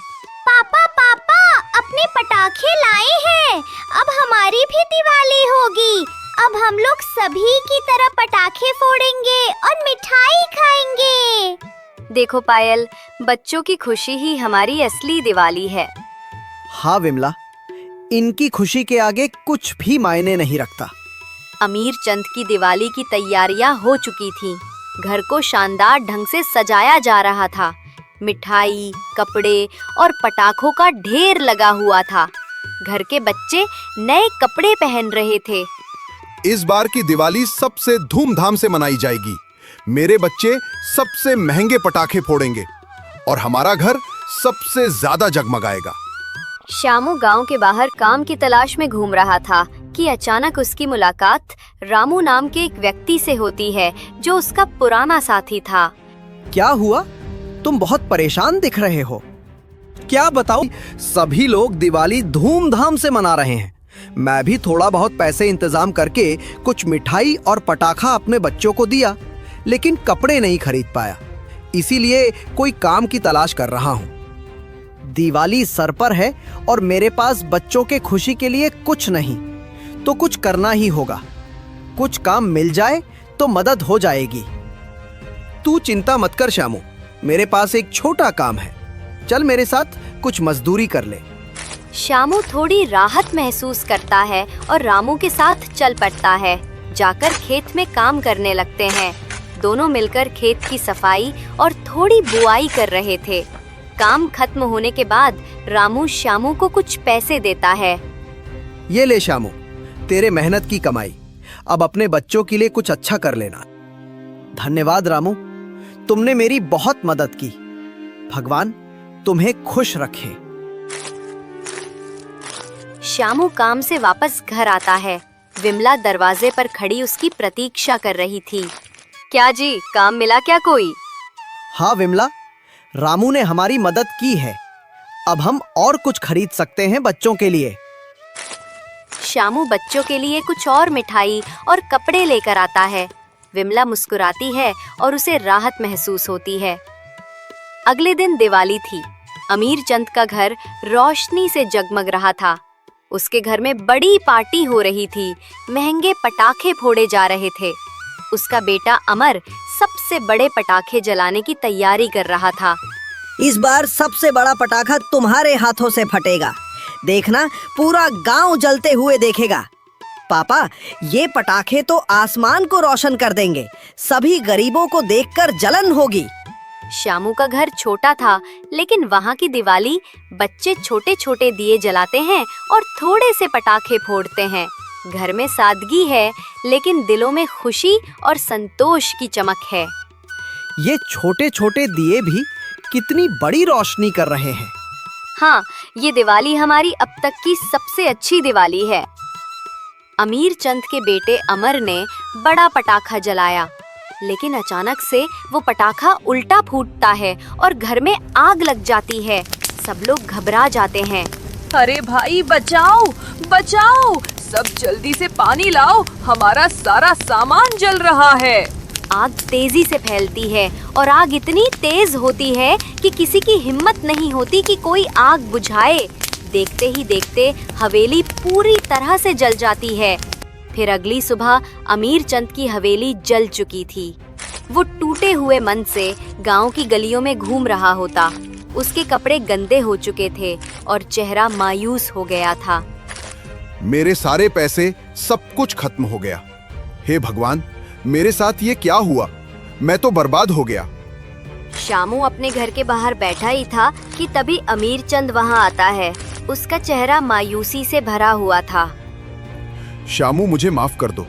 पापा पापा, अपने पटाखे लाए हैं। अब हमारी भी दिवाली होगी। अब हम लोग सभी की तरह पटाखे फोड़ेंगे और मिठाई खाएंगे। देखो पायल, बच्चों की खुशी ही हमारी असली दिवाली है। हाँ विमला, इनकी खुशी के आगे कुछ भी मायने नहीं रखता। अमीर चंद की दिवाली की तैयारियां हो चुकी थीं। घर को शानदार ढंग से सजाया जा रहा था। मिठाई, कपड़े और पटाखों का ढेर लगा हुआ था। घर के बच्चे नए कपड़े पहन रहे थे। इस बार की दिवाली सबसे धूमधाम से मनाई जाएगी। मेरे बच्चे सबसे महंगे पटाखे फोड़ेंगे और हमारा घर सबसे ज्यादा जगमगाएगा। श्यामू गांव के बाहर काम की तलाश में घूम रहा था कि अचानक उसकी मुलाकात रामू नाम के एक व्यक्ति से होती है, जो उसका पुराना साथी था। क्या हुआ? तुम बहुत परेशान दिख रहे हो। क्या बताओ, सभी लोग दिवाली धूमधाम से मना रहे हैं। मैं भी थोड़ा बहुत पैसे इंतजाम करके कुछ मिठाई और पटाखा अपने बच्चों को दिया, लेकिन कपड़े नहीं खरीद पाया। इसीलिए कोई काम की तलाश कर रहा हूँ। दिवाली सर पर है और मेरे पास बच्चों के खुशी के लिए कुछ नहीं, तो कुछ करना ही होगा। कुछ काम मिल जाए तो मदद हो जाएगी। तू चिंता मत कर श्यामू, मेरे पास एक छोटा काम है। चल मेरे साथ कुछ मजदूरी कर ले। श्यामू थोड़ी राहत महसूस करता है और रामू के साथ चल पड़ता है। जाकर खेत में काम करने लगते हैं। दोनों मिलकर खेत की सफाई और थोड़ी बुआई कर रहे थे। काम खत्म होने के बाद रामू श्यामू को कुछ पैसे देता है। ये ले श्यामू, तेरे मेहनत की कमाई। अब अपने बच्चों के लिए कुछ अच्छा कर लेना। धन्यवाद रामू, तुमने मेरी बहुत मदद की। भगवान तुम्हें खुश रखे। श्यामू काम से वापस घर आता है। विमला दरवाजे पर खड़ी उसकी प्रतीक्षा कर रही थी। क्या जी, काम मिला क्या कोई? हाँ विमला, रामू ने हमारी मदद की है। अब हम और कुछ खरीद सकते हैं बच्चों के लिए। श्यामू बच्चों के लिए कुछ और मिठाई और कपड़े लेकर आता है। विमला मुस्कुराती है और उसे राहत महसूस होती है। अगले दिन दिवाली थी। अमीर चंद का घर रोशनी से जगमग रहा था। उसके घर में बड़ी पार्टी हो रही थी। महंगे पटाखे फोड़े जा रहे थे। उसका बेटा अमर सबसे बड़े पटाखे जलाने की तैयारी कर रहा था। इस बार सबसे बड़ा पटाखा तुम्हारे हाथों से फटेगा। देखना, पूरा गांव जलते हुए देखेगा। पापा, ये पटाखे तो आसमान को रोशन कर देंगे। सभी गरीबों को देखकर जलन होगी। श्यामू का घर छोटा था, लेकिन वहाँ की दिवाली बच्चे छोटे छोटे दिए जलाते हैं और थोड़े से पटाखे फोड़ते हैं। घर में सादगी है, लेकिन दिलों में खुशी और संतोष की चमक है। ये छोटे छोटे दिए भी कितनी बड़ी रोशनी कर रहे हैं। हाँ, ये दिवाली हमारी अब तक की सबसे अच्छी दिवाली है। अमीर चंद के बेटे अमर ने बड़ा पटाखा जलाया, लेकिन अचानक से वो पटाखा उल्टा फूटता है और घर में आग लग जाती है। सब लोग घबरा जाते हैं। अरे भाई, बचाओ बचाओ, सब जल्दी से पानी लाओ, हमारा सारा सामान जल रहा है। आग तेजी से फैलती है और आग इतनी तेज होती है कि किसी की हिम्मत नहीं होती कि कोई आग बुझाए। देखते ही देखते हवेली पूरी तरह से जल जाती है। फिर अगली सुबह अमीर चंद की हवेली जल चुकी थी। वो टूटे हुए मन से गांव की गलियों में घूम रहा होता। उसके कपड़े गंदे हो चुके थे और चेहरा मायूस हो गया था। मेरे सारे पैसे, सब कुछ खत्म हो गया। हे भगवान, मेरे साथ ये क्या हुआ? मैं तो बर्बाद हो गया। श्यामू अपने घर के बाहर बैठा ही था कि तभी अमीर चंद वहां आता है। उसका चेहरा मायूसी से भरा हुआ था। श्यामू, मुझे माफ कर दो।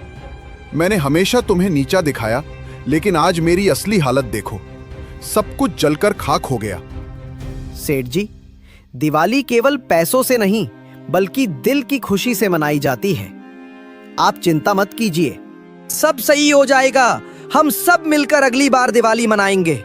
मैंने हमेशा तुम्हें नीचा दिखाया, लेकिन आज मेरी असली हालत देखो। सब कुछ जलकर खाक हो गया। सेठ जी, दिवाली केवल पैसों से नहीं, बल्कि दिल की खुशी से मनाई जाती है। आप चिंता मत कीजिए, सब सही हो जाएगा। हम सब मिलकर अगली बार दिवाली मनाएंगे।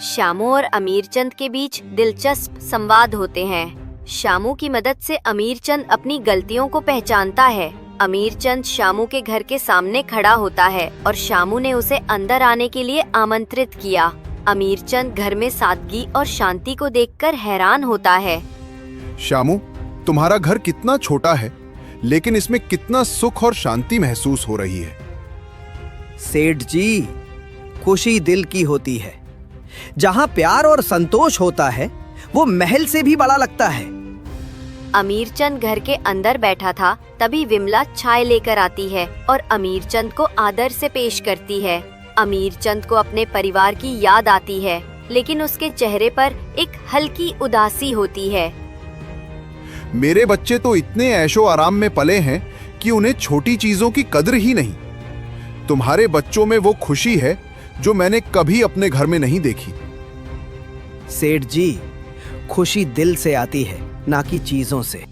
श्यामू और अमीर चंद के बीच दिलचस्प संवाद होते हैं। श्यामू की मदद से अमीर चंद अपनी गलतियों को पहचानता है अमीरचंद शामू के घर के सामने खड़ा होता है और शामू ने उसे अंदर आने के लिए आमंत्रित किया। अमीरचंद घर में सादगी और शांति को देखकर हैरान होता है। शामू, तुम्हारा घर कितना छोटा है, लेकिन इसमें कितना सुख और शांति महसूस हो रही है। सेठ जी, खुशी दिल की होती है। जहां प्यार और संतोष होता है वो महल से भी बड़ा लगता है। अमीरचंद घर के अंदर बैठा था, तभी विमला चाय लेकर आती है और अमीरचंद को आदर से पेश करती है। अमीरचंद को अपने परिवार की याद आती है, लेकिन उसके चेहरे पर एक हल्की उदासी होती है। मेरे बच्चे तो इतने ऐशो आराम में पले हैं कि उन्हें छोटी चीजों की कद्र ही नहीं। तुम्हारे बच्चों में वो खुशी है जो मैंने कभी अपने घर में नहीं देखी। सेठ जी, खुशी दिल से आती है, ना कि चीजों से।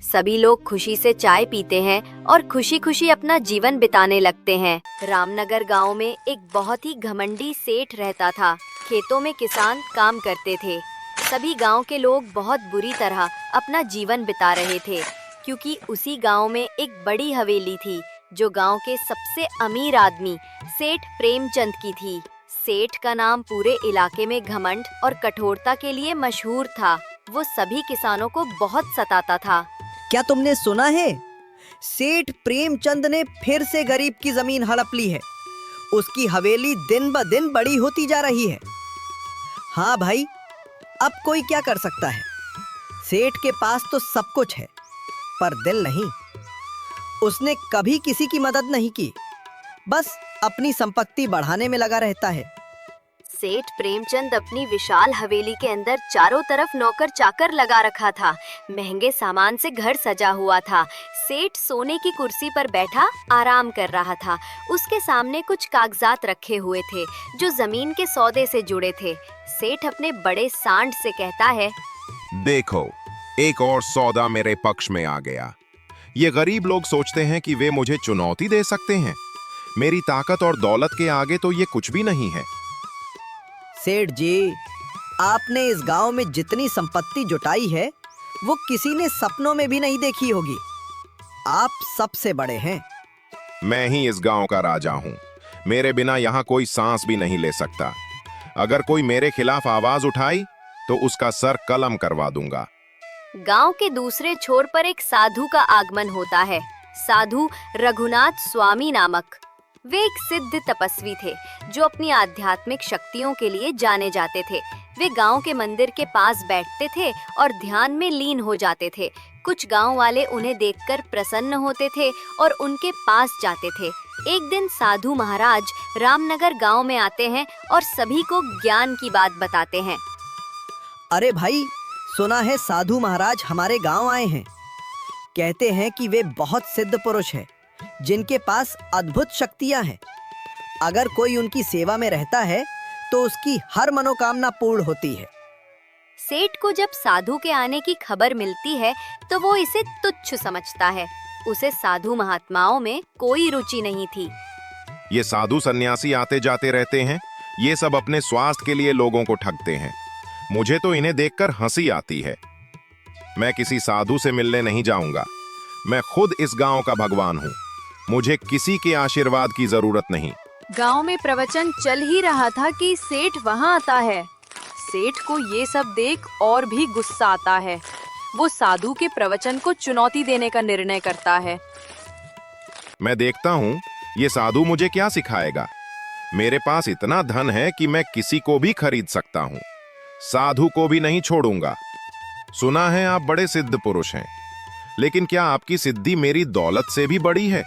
सभी लोग खुशी से चाय पीते हैं और खुशी खुशी अपना जीवन बिताने लगते हैं। रामनगर गांव में एक बहुत ही घमंडी सेठ रहता था। खेतों में किसान काम करते थे। सभी गांव के लोग बहुत बुरी तरह अपना जीवन बिता रहे थे, क्योंकि उसी गांव में एक बड़ी हवेली थी जो गांव के सबसे अमीर आदमी सेठ प्रेमचंद की थी। सेठ का नाम पूरे इलाके में घमंड और कठोरता के लिए मशहूर था। वो सभी किसानों को बहुत सताता था। क्या तुमने सुना है? सेठ प्रेमचंद ने फिर से गरीब की जमीन हड़प ली है। उसकी हवेली दिन ब दिन बड़ी होती जा रही है। हाँ भाई, अब कोई क्या कर सकता है? सेठ के पास तो सब कुछ है, पर दिल नहीं। उसने कभी किसी की मदद नहीं की, बस अपनी संपत्ति बढ़ाने में लगा रहता है। सेठ प्रेमचंद अपनी विशाल हवेली के अंदर चारों तरफ नौकर चाकर लगा रखा था। महंगे सामान से घर सजा हुआ था। सेठ सोने की कुर्सी पर बैठा आराम कर रहा था। उसके सामने कुछ कागजात रखे हुए थे जो जमीन के सौदे से जुड़े थे। सेठ अपने बड़े सांड से कहता है, देखो, एक और सौदा मेरे पक्ष में आ गया। ये गरीब लोग सोचते हैं कि वे मुझे चुनौती दे सकते हैं। मेरी ताकत और दौलत के आगे तो ये कुछ भी नहीं है। सेठ जी, आपने इस गांव में जितनी संपत्ति जुटाई है वो किसी ने सपनों में भी नहीं देखी होगी। आप सबसे बड़े हैं। मैं ही इस गांव का राजा हूँ। मेरे बिना यहाँ कोई सांस भी नहीं ले सकता। अगर कोई मेरे खिलाफ आवाज उठाई तो उसका सर कलम करवा दूंगा। गांव के दूसरे छोर पर एक साधु का आगमन होता है। साधु रघुनाथ स्वामी नामक। वे एक सिद्ध तपस्वी थे जो अपनी आध्यात्मिक शक्तियों के लिए जाने जाते थे। वे गांव के मंदिर के पास बैठते थे और ध्यान में लीन हो जाते थे। कुछ गांव वाले उन्हें देखकर प्रसन्न होते थे और उनके पास जाते थे। एक दिन साधु महाराज रामनगर गांव में आते हैं और सभी को ज्ञान की बात बताते हैं। अरे भाई, सुना है साधु महाराज हमारे गांव आए हैं। कहते हैं कि वे बहुत सिद्ध पुरुष हैं, जिनके पास अद्भुत शक्तियां हैं। अगर कोई उनकी सेवा में रहता है तो उसकी हर मनोकामना पूर्ण होती है। सेठ को जब साधु के आने की खबर मिलती है तो वो इसे तुच्छ समझता है। उसे साधु महात्माओं में कोई रुचि नहीं थी। ये साधु सन्यासी आते जाते रहते हैं। ये सब अपने स्वास्थ्य के लिए लोगों को ठगते हैं। मुझे तो इन्हें देखकर हंसी आती है। मैं किसी साधु से मिलने नहीं जाऊंगा। मैं खुद इस गांव का भगवान हूँ। मुझे किसी के आशीर्वाद की जरूरत नहीं। गांव में प्रवचन चल ही रहा था कि सेठ वहां आता है। सेठ को ये सब देख और भी गुस्सा आता है। वो साधु के प्रवचन को चुनौती देने का निर्णय करता है। मैं देखता हूँ ये साधु मुझे क्या सिखाएगा। मेरे पास इतना धन है कि मैं किसी को भी खरीद सकता हूँ। साधु को भी नहीं छोड़ूंगा। सुना है आप बड़े सिद्ध पुरुष हैं, लेकिन क्या आपकी सिद्धि मेरी दौलत से भी बड़ी है?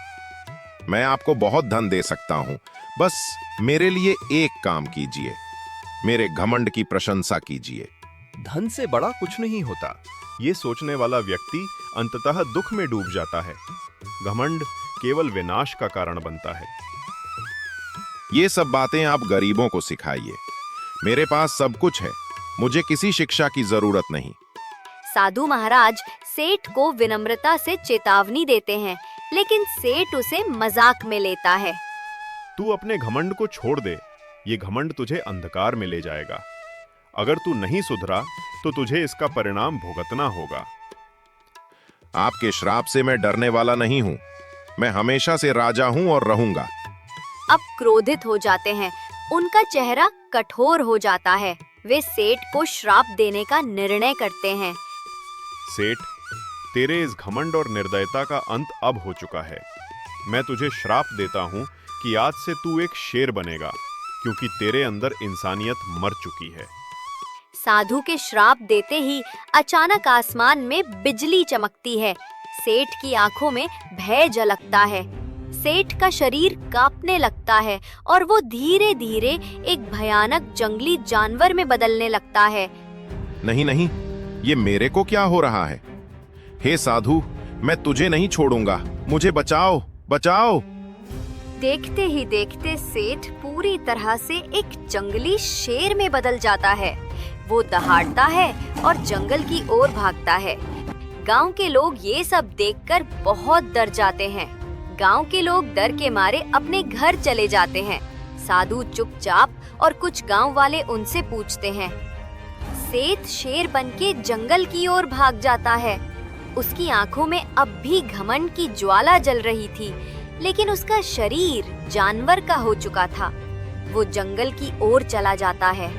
मैं आपको बहुत धन दे सकता हूँ, बस मेरे लिए एक काम कीजिए। मेरे घमंड की प्रशंसा कीजिए। धन से बड़ा कुछ नहीं होता, ये सोचने वाला व्यक्ति अंततः दुख में डूब जाता है। घमंड केवल विनाश का कारण बनता है। ये सब बातें आप गरीबों को सिखाइए। मेरे पास सब कुछ है, मुझे किसी शिक्षा की जरूरत नहीं। साधु महाराज सेठ को विनम्रता से चेतावनी देते हैं, लेकिन सेठ उसे मजाक में लेता है। तू अपने घमंड को छोड़ दे, ये घमंड तुझे अंधकार में ले जाएगा। अगर तू नहीं सुधरा तो तुझे इसका परिणाम भुगतना होगा। आपके श्राप से मैं डरने वाला नहीं हूँ। मैं हमेशा से राजा हूँ और रहूंगा। अब क्रोधित हो जाते हैं। उनका चेहरा कठोर हो जाता है। वे सेठ को श्राप देने का निर्णय करते हैं। सेठ, तेरे इस घमंड और निर्दयता का अंत अब हो चुका है। मैं तुझे श्राप देता हूँ कि आज से तू एक शेर बनेगा, क्योंकि तेरे अंदर इंसानियत मर चुकी है। साधु के श्राप देते ही अचानक आसमान में बिजली चमकती है। सेठ की आंखों में भय झलकता है। सेठ का शरीर कांपने लगता है और वो धीरे धीरे एक भयानक जंगली जानवर में बदलने लगता है। नहीं नहीं, ये मेरे को क्या हो रहा है? हे साधु, मैं तुझे नहीं छोड़ूंगा, मुझे बचाओ, बचाओ। देखते ही देखते सेठ पूरी तरह से एक जंगली शेर में बदल जाता है। वो दहाड़ता है और जंगल की ओर भागता है। गांव के लोग ये सब देखकर बहुत डर जाते हैं। गांव के लोग डर के मारे अपने घर चले जाते हैं। साधु चुपचाप और कुछ गांव वाले उनसे पूछते हैं। सेठ शेर बनके जंगल की ओर भाग जाता है। उसकी आंखों में अब भी घमंड की ज्वाला जल रही थी, लेकिन उसका शरीर जानवर का हो चुका था। वो जंगल की ओर चला जाता है।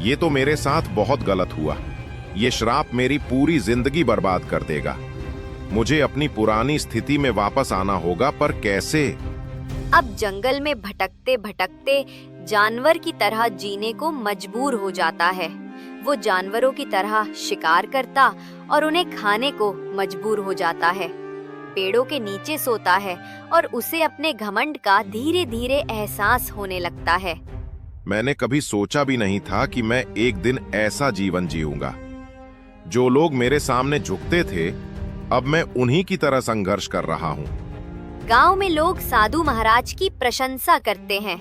ये तो मेरे साथ बहुत गलत हुआ। ये श्राप मेरी पूरी जिंदगी बर्बाद कर देगा। मुझे अपनी पुरानी स्थिति में वापस आना होगा, पर कैसे? अब जंगल में भटकते भटकते जानवर की तरह जीने को मजबूर हो जाता है। वो जानवरों की तरह शिकार करता और उन्हें खाने को मजबूर हो जाता है। पेड़ों के नीचे सोता है और उसे अपने घमंड का धीरे धीरे एहसास होने लगता है। मैंने कभी सोचा भी नहीं था कि मैं एक दिन ऐसा जीवन जीऊंगा। जो लोग मेरे सामने झुकते थे, अब मैं उन्हीं की तरह संघर्ष कर रहा हूँ। गांव में लोग साधु महाराज की प्रशंसा करते हैं।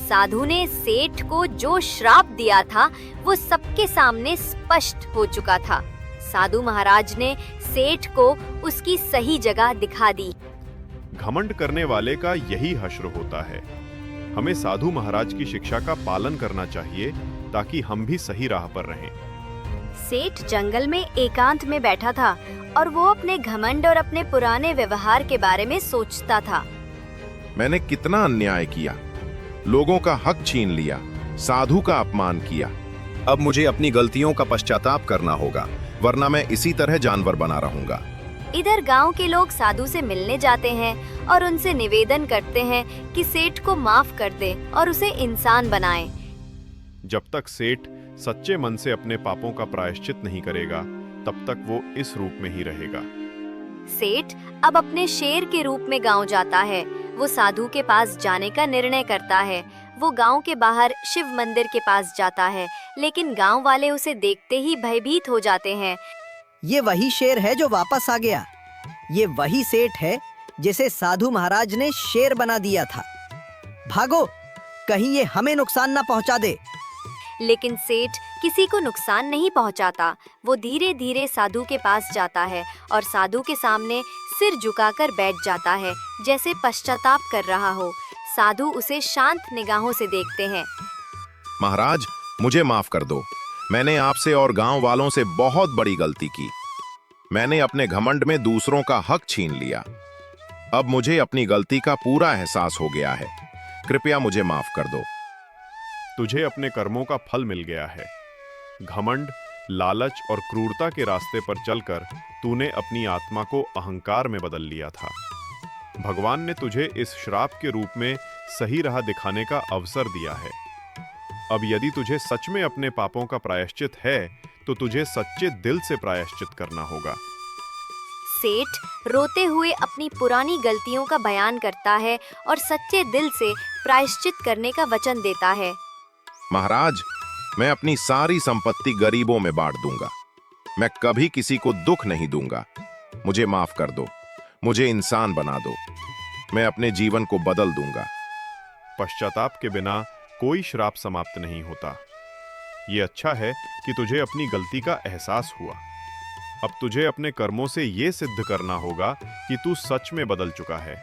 साधु ने सेठ को जो श्राप दिया था वो सबके सामने स्पष्ट हो चुका था। साधु महाराज ने सेठ को उसकी सही जगह दिखा दी। घमंड करने वाले का यही हश्र होता है। हमें साधु महाराज की शिक्षा का पालन करना चाहिए ताकि हम भी सही राह पर रहें। सेठ जंगल में एकांत में बैठा था और वो अपने घमंड और अपने पुराने व्यवहार के बारे में सोचता था। मैंने कितना अन्याय किया, लोगों का हक छीन लिया, साधु का अपमान किया। अब मुझे अपनी गलतियों का पश्चाताप करना होगा, वरना मैं इसी तरह जानवर बना रहूंगा। इधर गांव के लोग साधु से मिलने जाते हैं और उनसे निवेदन करते हैं कि सेठ को माफ कर दे और उसे इंसान बनाए। जब तक सेठ सच्चे मन से अपने पापों का प्रायश्चित नहीं करेगा, तब तक वो इस रूप में ही रहेगा। सेठ अब अपने शेर के रूप में गांव जाता है। वो साधु के पास जाने का निर्णय करता है। वो गांव के बाहर शिव मंदिर के पास जाता है, लेकिन गांव वाले उसे देखते ही भयभीत हो जाते हैं। ये वही शेर है जो वापस आ गया। ये वही सेठ है जिसे साधु महाराज ने शेर बना दिया था। भागो, कहीं ये हमें नुकसान ना पहुंचा दे। लेकिन सेठ किसी को नुकसान नहीं पहुंचाता। वो धीरे धीरे साधु के पास जाता है और साधु के सामने सिर झुकाकर बैठ जाता है, जैसे पश्चाताप कर रहा हो। साधु उसे शांत निगाहों से देखते हैं। महाराज, मुझे माफ कर दो। मैंने आपसे और गांव वालों से बहुत बड़ी गलती की। मैंने अपने घमंड में दूसरों का हक छीन लिया। अब मुझे अपनी गलती का पूरा एहसास हो गया है। कृपया मुझे माफ कर दो। तुझे अपने कर्मों का फल मिल गया है। घमंड, लालच और क्रूरता के रास्ते पर चलकर तूने अपनी आत्मा को अहंकार में बदल लिया था। भगवान ने तुझे इस श्राप के रूप में सही राह दिखाने का अवसर दिया है। अब यदि तुझे सच में अपने पापों का प्रायश्चित है, तो तुझे सच्चे दिल से प्रायश्चित करना होगा। सेठ रोते हुए अपनी पुरानी गलतियों का बयान करता है और सच्चे दिल से प्रायश्चित करने का वचन देता है। महाराज, मैं अपनी सारी संपत्ति गरीबों में बांट दूंगा। मैं कभी किसी को दुख नहीं दूंगा। मुझे माफ कर दो। मुझे इंसान बना दो। मैं अपने जीवन को बदल दूंगा। पश्चाताप के बिना कोई श्राप समाप्त नहीं होता। ये अच्छा है कि तुझे अपनी गलती का एहसास हुआ। अब तुझे अपने कर्मों से ये सिद्ध करना होगा कि तू सच में बदल चुका है।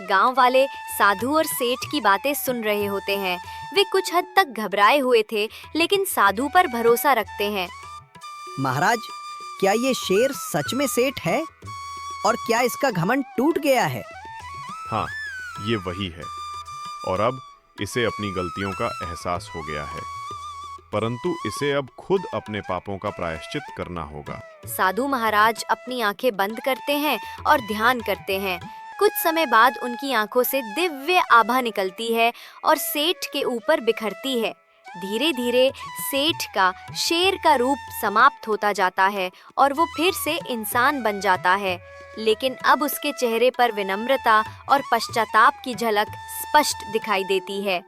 गांव वाले साधु और सेठ की बातें सुन रहे होते हैं। वे कुछ हद तक घबराए हुए थे, लेकिन साधु पर भरोसा रखते हैं। महाराज, क्या ये शेर सच में सेठ है? और क्या इसका घमंड टूट गया है? हाँ, ये वही है। और अब इसे अपनी गलतियों का एहसास हो गया है, परंतु इसे अब खुद अपने पापों का प्रायश्चित करना होगा। साधु महाराज अपनी आंखें बंद करते हैं और ध्यान करते हैं। कुछ समय बाद उनकी आंखों से दिव्य आभा निकलती है और सेठ के ऊपर बिखरती है। धीरे धीरे सेठ का शेर का रूप समाप्त होता जाता है और वो फिर से इंसान बन जाता है, लेकिन अब उसके चेहरे पर विनम्रता और पश्चाताप की झलक स्पष्ट दिखाई देती है।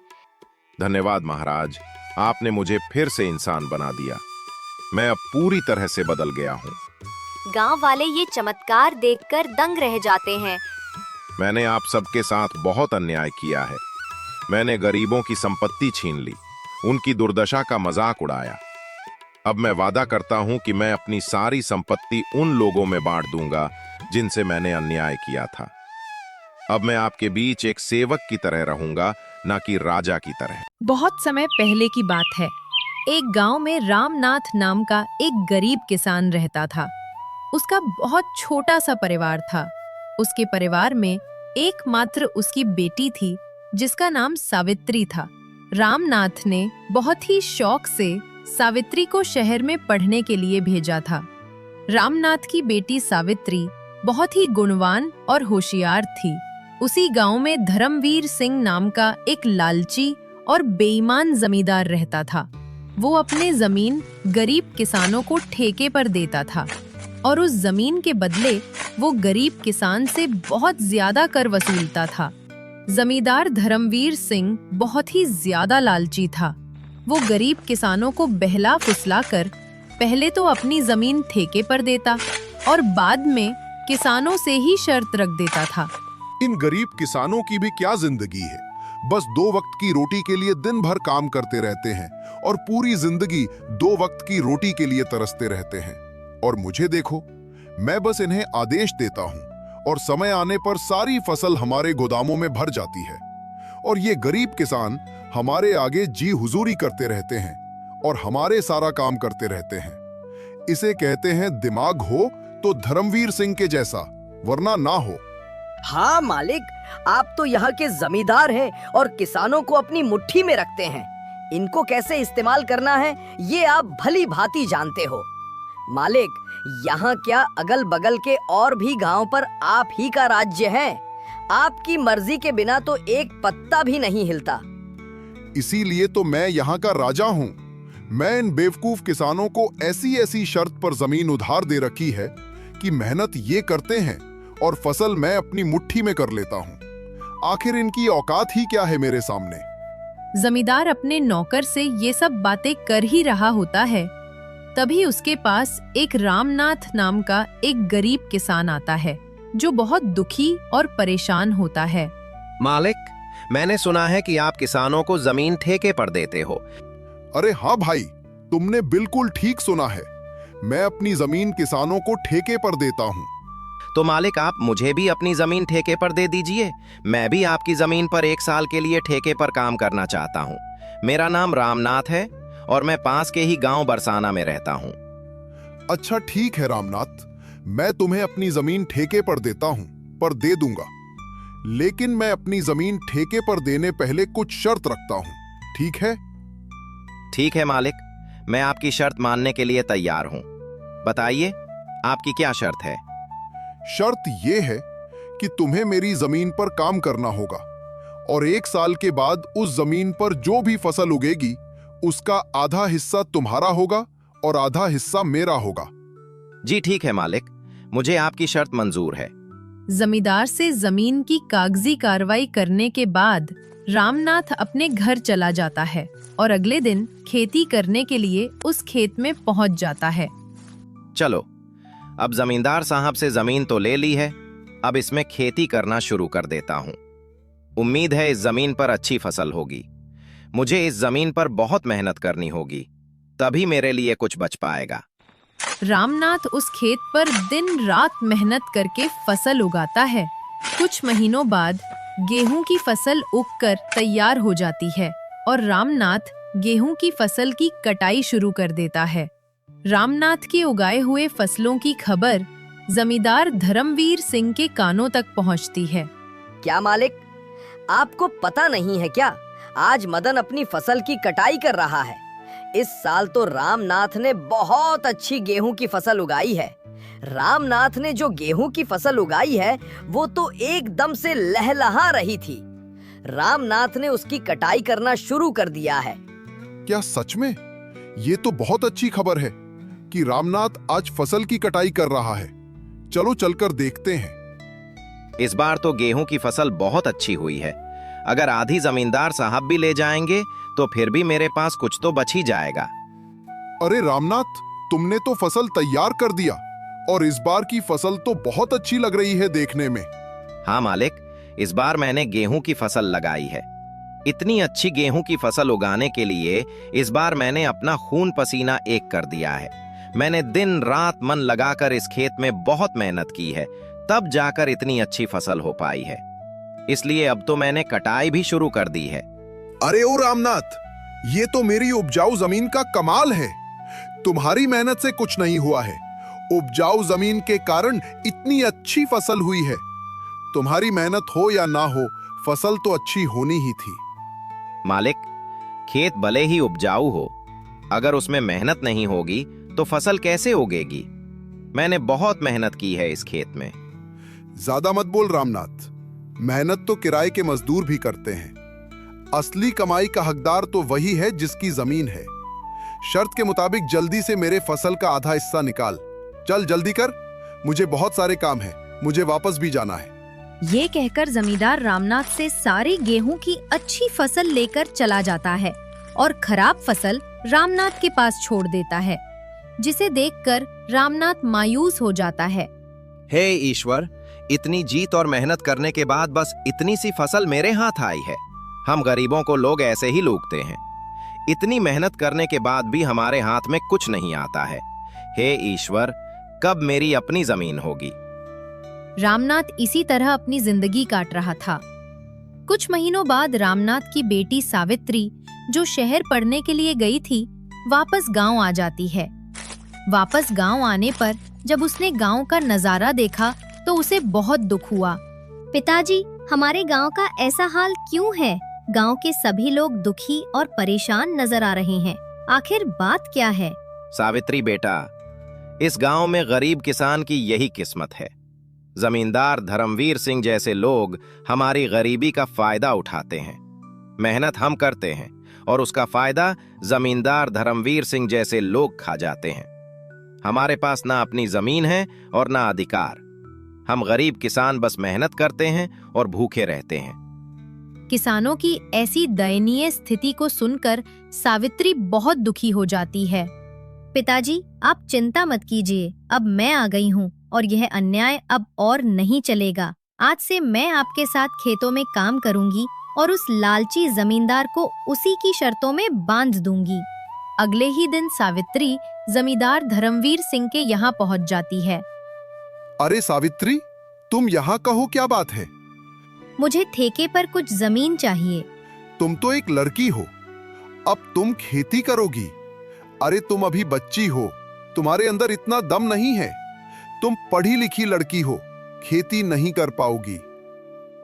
धन्यवाद महाराज, आपने मुझे फिर से इंसान बना दिया। मैं अब पूरी तरह से बदल गया हूँ। गांव वाले ये चमत्कार देखकर दंग रह जाते हैं। मैंने आप सबके साथ बहुत अन्याय किया है। मैंने गरीबों की संपत्ति छीन ली, उनकी दुर्दशा का मजाक उड़ाया। अब मैं वादा करता हूँ कि मैं अपनी सारी संपत्ति उन लोगों में बांट दूंगा जिनसे मैंने अन्याय किया था। अब मैं आपके बीच एक सेवक की तरह रहूंगा, ना कि राजा की तरह। बहुत समय पहले की बात है। एक गांव में रामनाथ नाम का एक गरीब किसान रहता था। उसका बहुत छोटा सा परिवार था। उसके परिवार में एकमात्र उसकी बेटी थी, जिसका नाम सावित्री था। रामनाथ ने बहुत ही शौक से सावित्री को शहर में पढ़ने के लिए भेजा था। रामनाथ की बेटी सावित्री बहुत ही गुणवान और होशियार थी। उसी गांव में धर्मवीर सिंह नाम का एक लालची और बेईमान जमींदार रहता था। वो अपने जमीन गरीब किसानों को ठेके पर देता था और उस जमीन के बदले वो गरीब किसान से बहुत ज्यादा कर वसूलता था। जमींदार धर्मवीर सिंह बहुत ही ज्यादा लालची था। वो गरीब किसानों को बहला फुसला कर पहले तो अपनी जमीन ठेके पर देता और बाद में किसानों से ही शर्त रख देता था। इन गरीब किसानों की भी क्या जिंदगी है, बस 2 वक्त की रोटी के लिए दिन भर काम करते रहते हैं और पूरी जिंदगी 2 वक्त की रोटी के लिए तरसते रहते हैं। और मुझे देखो, मैं बस इन्हें आदेश देता हूँ और समय आने पर सारी फसल हमारे गोदामों में भर जाती है और ये गरीब किसान हमारे आगे जी हुजूरी करते रहते हैं और हमारे सारा काम करते रहते हैं। इसे कहते हैं दिमाग हो तो धर्मवीर सिंह के जैसा, वरना ना हो। हाँ मालिक, आप तो यहाँ के जमींदार हैं और किसानों को अपनी मुट्ठी में रखते हैं। इनको कैसे इस्तेमाल करना है ये आप भली भांति जानते हो। मालिक, यहाँ क्या अगल बगल के और भी गांव पर आप ही का राज्य है। आपकी मर्जी के बिना तो एक पत्ता भी नहीं हिलता। इसीलिए तो मैं यहाँ का राजा हूँ। मैं इन बेवकूफ किसानों को ऐसी ऐसी शर्त पर जमीन उधार दे रखी है कि मेहनत ये करते हैं और फसल मैं अपनी मुट्ठी में कर लेता हूँ। आखिर इनकी औकात ही क्या है मेरे सामने। जमींदार अपने नौकर से ये सब बातें कर ही रहा होता है, तभी उसके पास एक रामनाथ नाम का एक गरीब किसान आता है जो बहुत दुखी और परेशान होता है। मालिक, मैंने सुना है कि आप किसानों को जमीन ठेके पर देते हो। अरे हाँ भाई, तुमने बिल्कुल ठीक सुना है। मैं अपनी जमीन किसानों को ठेके पर देता हूँ। तो मालिक, आप मुझे भी अपनी जमीन ठेके पर दे दीजिए। मैं भी आपकी जमीन पर 1 साल के लिए ठेके पर काम करना चाहता हूँ। मेरा नाम रामनाथ है और मैं पास के ही गांव बरसाना में रहता हूँ। अच्छा ठीक है रामनाथ, मैं तुम्हें अपनी जमीन ठेके पर देता हूँ, पर दे दूंगा। लेकिन मैं अपनी जमीन ठेके पर देने पहले कुछ शर्त रखता हूँ, ठीक है? ठीक है मालिक, मैं आपकी शर्त मानने के लिए तैयार हूँ। बताइए, आपकी क्या शर्त है? शर्त यह है कि तुम्हें मेरी जमीन पर काम करना होगा और 1 साल के बाद उस जमीन पर जो भी फसल उगेगी उसका आधा हिस्सा तुम्हारा होगा और आधा हिस्सा मेरा होगा। जी ठीक है मालिक, मुझे आपकी शर्त मंजूर है। जमींदार से जमीन की कागजी कार्रवाई करने के बाद रामनाथ अपने घर चला जाता है और अगले दिन खेती करने के लिए उस खेत में पहुंच जाता है। चलो, अब जमींदार साहब से जमीन तो ले ली है, अब इसमें खेती करना शुरू कर देता हूँ। उम्मीद है इस जमीन पर अच्छी फसल होगी। मुझे इस जमीन पर बहुत मेहनत करनी होगी, तभी मेरे लिए कुछ बच पाएगा। रामनाथ उस खेत पर दिन रात मेहनत करके फसल उगाता है। कुछ महीनों बाद गेहूं की फसल उगकर तैयार हो जाती है और रामनाथ गेहूं की फसल की कटाई शुरू कर देता है। रामनाथ के उगाए हुए फसलों की खबर जमींदार धर्मवीर सिंह के कानों तक पहुंचती है। क्या मालिक, आपको पता नहीं है क्या? आज मदन अपनी फसल की कटाई कर रहा है। इस साल तो रामनाथ ने बहुत अच्छी गेहूं की फसल उगाई है। रामनाथ ने जो गेहूं की फसल उगाई है वो तो एकदम से लहलहा रही थी। रामनाथ ने उसकी कटाई करना शुरू कर दिया है। क्या सच में? ये तो बहुत अच्छी खबर है कि रामनाथ आज फसल की कटाई कर रहा है। चलो चलकर देखते हैं। इस बार तो गेहूं की फसल बहुत अच्छी हुई है। अगर आधी जमींदार साहब भी ले जाएंगे तो फिर भी मेरे पास कुछ तो बच ही जाएगा। अरे रामनाथ, तुमने तो फसल तैयार कर दिया और इस बार की फसल तो बहुत अच्छी लग रही है देखने में। हाँ मालिक, इस बार मैंने गेहूं की फसल लगाई है। इतनी अच्छी गेहूं की फसल उगाने के लिए इस बार मैंने अपना खून पसीना एक कर दिया है। मैंने दिन रात मन लगाकर इस खेत में बहुत मेहनत की है, तब जाकर इतनी अच्छी फसल हो पाई है। इसलिए अब तो मैंने कटाई भी शुरू कर दी है। अरे ओ रामनाथ, ये तो मेरी उपजाऊ जमीन का कमाल है। तुम्हारी मेहनत से कुछ नहीं हुआ है, उपजाऊ जमीन के कारण इतनी अच्छी फसल हुई है। तुम्हारी मेहनत हो या ना हो, फसल तो अच्छी होनी ही थी। मालिक, खेत भले ही उपजाऊ हो, अगर उसमें मेहनत नहीं होगी तो फसल कैसे उगेगी? मैंने बहुत मेहनत की है इस खेत में। ज्यादा मत बोल रामनाथ, मेहनत तो किराए के मजदूर भी करते हैं। असली कमाई का हकदार तो वही है जिसकी जमीन है। शर्त के मुताबिक जल्दी से मेरे फसल का आधा हिस्सा निकाल। चल जल्दी कर, मुझे बहुत सारे काम है, मुझे वापस भी जाना है। ये कहकर जमींदार रामनाथ से सारी गेहूं की अच्छी फसल लेकर चला जाता है और खराब फसल रामनाथ के पास छोड़ देता है, जिसे देखकर रामनाथ मायूस हो जाता है। हे ईश्वर, इतनी जीत और मेहनत करने के बाद बस इतनी सी फसल मेरे हाथ आई है। हम गरीबों को लोग ऐसे ही लूटते हैं। इतनी मेहनत करने के बाद भी हमारे हाथ में कुछ नहीं आता है। हे ईश्वर, कब मेरी अपनी जमीन होगी? रामनाथ इसी तरह अपनी जिंदगी काट रहा था। कुछ महीनों बाद रामनाथ की बेटी सावित्री, जो शहर पढ़ने के लिए गई थी, वापस गांव आ जाती है। वापस गांव आने पर जब उसने गांव का नजारा देखा तो उसे बहुत दुख हुआ। पिताजी, हमारे गांव का ऐसा हाल क्यों है? गांव के सभी लोग दुखी और परेशान नजर आ रहे हैं। आखिर बात क्या है? सावित्री बेटा, इस गांव में गरीब किसान की यही किस्मत है। जमींदार धर्मवीर सिंह जैसे लोग हमारी गरीबी का फायदा उठाते हैं। मेहनत हम करते हैं और उसका फायदा जमींदार धर्मवीर सिंह जैसे लोग खा जाते हैं। हमारे पास ना अपनी जमीन है और ना अधिकार। हम गरीब किसान बस मेहनत करते हैं और भूखे रहते हैं। किसानों की ऐसी दयनीय स्थिति को सुनकर सावित्री बहुत दुखी हो जाती है। पिताजी, आप चिंता मत कीजिए, अब मैं आ गई हूँ और यह अन्याय अब और नहीं चलेगा। आज से मैं आपके साथ खेतों में काम करूंगी और उस लालची जमींदार को उसी की शर्तों में बांध दूंगी। अगले ही दिन सावित्री जमींदार धर्मवीर सिंह के यहाँ पहुँच जाती है। अरे सावित्री, तुम यहाँ कहो, क्या बात है? मुझे ठेके पर कुछ जमीन चाहिए। तुम तो एक लड़की हो, अब तुम खेती करोगी? अरे तुम अभी बच्ची हो, तुम्हारे अंदर इतना दम नहीं है। तुम पढ़ी लिखी लड़की हो, खेती नहीं कर पाओगी।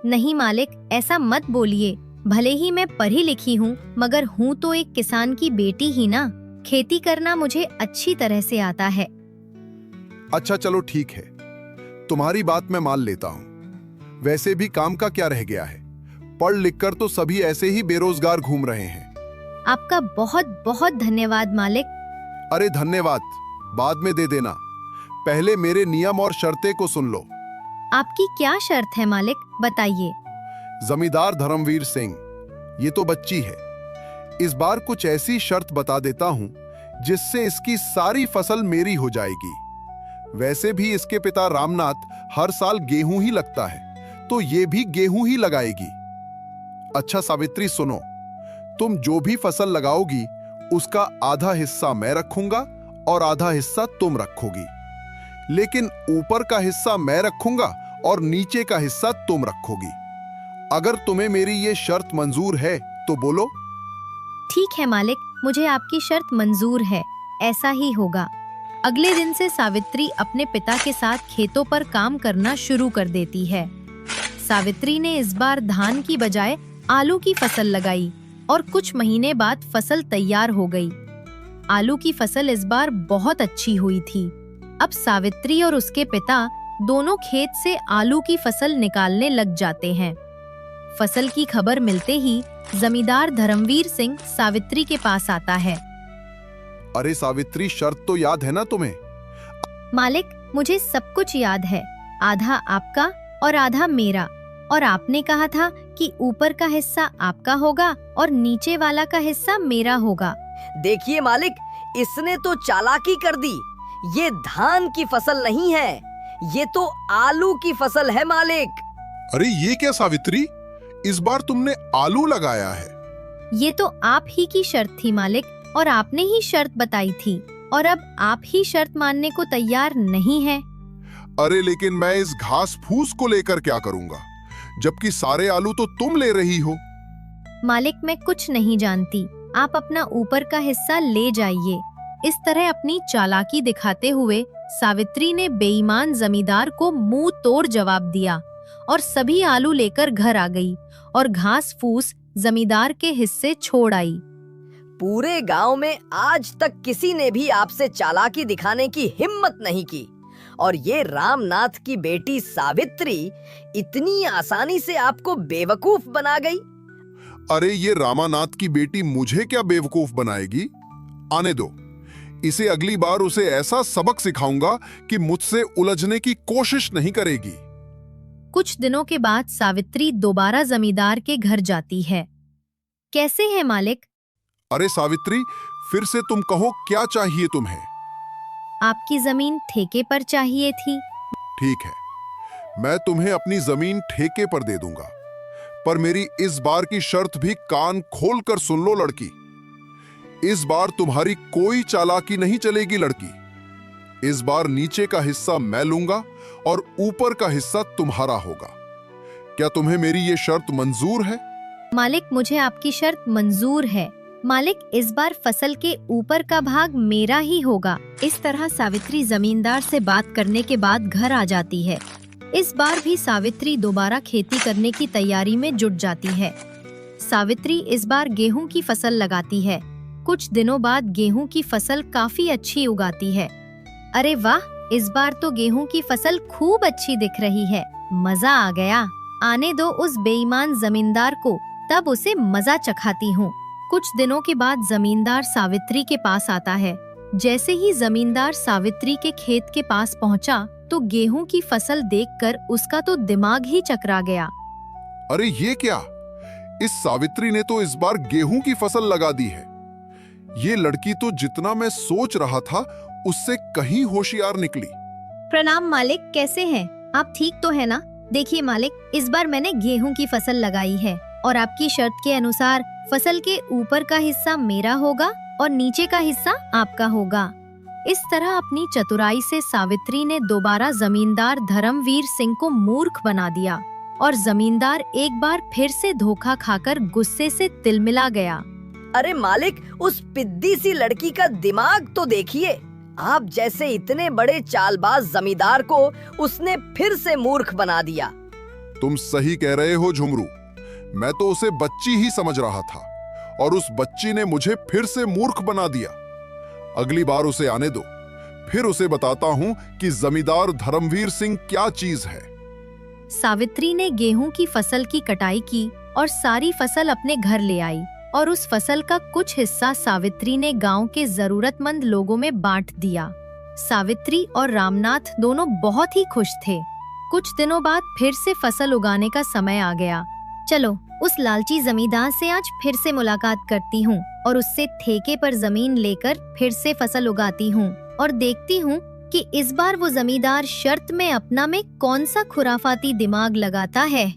नहीं मालिक, ऐसा मत बोलिए। भले ही मैं पढ़ी लिखी हूँ, मगर हूँ तो एक किसान की बेटी ही ना। खेती करना मुझे अच्छी तरह से आता है। अच्छा चलो ठीक है, तुम्हारी बात मैं मान लेता हूँ। वैसे भी काम का क्या रह गया है? पढ़ लिख कर तो सभी ऐसे ही बेरोजगार घूम रहे हैं। आपका बहुत बहुत धन्यवाद मालिक। अरे धन्यवाद बाद में दे देना, पहले मेरे नियम और शर्तें को सुन लो। आपकी क्या शर्त है मालिक, बताइए। जमींदार धर्मवीर सिंह, ये तो बच्ची है। इस बार कुछ ऐसी शर्त बता देता हूँ जिससे इसकी सारी फसल मेरी हो जाएगी। वैसे भी इसके पिता रामनाथ हर साल गेहूं ही लगता है, तो ये भी गेहूं ही लगाएगी। अच्छा सावित्री सुनो, तुम जो भी फसल लगाओगी उसका आधा हिस्सा मैं रखूंगा और आधा हिस्सा तुम रखोगी। लेकिन ऊपर का हिस्सा मैं रखूंगा और नीचे का हिस्सा तुम रखोगी। अगर तुम्हें मेरी ये शर्त मंजूर है तो बोलो। ठीक है मालिक, मुझे आपकी शर्त मंजूर है, ऐसा ही होगा। अगले दिन से सावित्री अपने पिता के साथ खेतों पर काम करना शुरू कर देती है। सावित्री ने इस बार धान की बजाय आलू की फसल लगाई और कुछ महीने बाद फसल तैयार हो गई। आलू की फसल इस बार बहुत अच्छी हुई थी। अब सावित्री और उसके पिता दोनों खेत से आलू की फसल निकालने लग जाते हैं। फसल की खबर मिलते ही जमींदार धर्मवीर सिंह सावित्री के पास आता है। अरे सावित्री, शर्त तो याद है ना तुम्हें? मालिक, मुझे सब कुछ याद है। आधा आपका और आधा मेरा। और आपने कहा था कि ऊपर का हिस्सा आपका होगा और नीचे वाला का हिस्सा मेरा होगा। देखिए मालिक, इसने तो चालाकी कर दी। ये धान की फसल नहीं है, ये तो आलू की फसल है मालिक। अरे ये क्या सावित्री, इस बार तुमने आलू लगाया है? ये तो आप ही की शर्त थी मालिक, और आपने ही शर्त बताई थी, और अब आप ही शर्त मानने को तैयार नहीं है। अरे लेकिन मैं इस घास फूस को लेकर क्या करूंगा, जबकि सारे आलू तो तुम ले रही हो। मालिक, मैं कुछ नहीं जानती, आप अपना ऊपर का हिस्सा ले जाइए। इस तरह अपनी चालाकी दिखाते हुए सावित्री ने बेईमान जमींदार को मुंह तोड़ जवाब दिया और सभी आलू लेकर घर आ गई और घास फूस जमींदार के हिस्से छोड़ आई। पूरे गांव में आज तक किसी ने भी आपसे चालाकी दिखाने की हिम्मत नहीं की, और ये रामनाथ की बेटी सावित्री इतनी आसानी से आपको बेवकूफ बना गई। अरे ये रामानाथ की बेटी मुझे क्या बेवकूफ बनाएगी? आने दो, इसे अगली बार उसे ऐसा सबक सिखाऊंगा कि मुझसे उलझने की कोशिश नहीं करेगी। कुछ दिनों के बाद सावित्री दोबारा जमींदार के घर जाती है। कैसे है मालिक? अरे सावित्री, फिर से तुम कहो, क्या चाहिए तुम्हें? आपकी जमीन ठेके पर चाहिए थी। ठीक है, मैं तुम्हें अपनी जमीन ठेके पर दे दूंगा, पर मेरी इस बार की शर्त भी कान खोल कर सुन लो लड़की। इस बार तुम्हारी कोई चालाकी नहीं चलेगी लड़की। इस बार नीचे का हिस्सा मैं लूंगा और ऊपर का हिस्सा तुम्हारा होगा। क्या तुम्हें मेरी ये शर्त मंजूर है? मालिक, मुझे आपकी शर्त मंजूर है। मालिक, इस बार फसल के ऊपर का भाग मेरा ही होगा। इस तरह सावित्री जमींदार से बात करने के बाद घर आ जाती है। इस बार भी सावित्री दोबारा खेती करने की तैयारी में जुट जाती है। सावित्री इस बार गेहूं की फसल लगाती है। कुछ दिनों बाद गेहूं की फसल काफी अच्छी उगाती है। अरे वाह, इस बार तो गेहूं की फसल खूब अच्छी दिख रही है। मजा आ गया। आने दो उस बेईमान जमींदार को, तब उसे मजा चखाती हूँ। कुछ दिनों के बाद जमींदार सावित्री के पास आता है। जैसे ही जमींदार सावित्री के खेत के पास पहुँचा तो गेहूं की फसल देखकर उसका तो दिमाग ही चकरा गया। अरे ये क्या, इस सावित्री ने तो इस बार गेहूं की फसल लगा दी है। ये लड़की तो जितना मैं सोच रहा था उससे कहीं होशियार निकली। प्रणाम मालिक, कैसे हैं आप? ठीक तो है ना? देखिए मालिक, इस बार मैंने गेहूं की फसल लगाई है और आपकी शर्त के अनुसार फसल के ऊपर का हिस्सा मेरा होगा और नीचे का हिस्सा आपका होगा। इस तरह अपनी चतुराई से सावित्री ने दोबारा जमींदार धर्मवीर सिंह को मूर्ख बना दिया और जमींदार एक बार फिर से धोखा खाकर गुस्से से तिलमिला गया। अरे मालिक, उस पिद्दी सी लड़की का दिमाग तो देखिए। आप जैसे इतने बड़े चालबाज जमींदार को उसने फिर से मूर्ख बना दिया। तुम सही कह रहे हो झुमरू, मैं तो उसे बच्ची ही समझ रहा था और उस बच्ची ने मुझे फिर से मूर्ख बना दिया। अगली बार उसे आने दो, फिर उसे बताता हूँ कि जमींदार धर्मवीर सिंह क्या चीज है। सावित्री ने गेहूं की फसल की कटाई की और सारी फसल अपने घर ले आई और उस फसल का कुछ हिस्सा सावित्री ने गांव के जरूरतमंद लोगों में बांट दिया। सावित्री और रामनाथ दोनों बहुत ही खुश थे। कुछ दिनों बाद फिर से फसल उगाने का समय आ गया। चलो, उस लालची जमींदार से आज फिर से मुलाकात करती हूँ और उससे ठेके पर जमीन लेकर फिर से फसल उगाती हूँ और देखती हूँ कि इस बार वो जमींदार शर्त में अपना में कौन सा खुराफाती दिमाग लगाता है।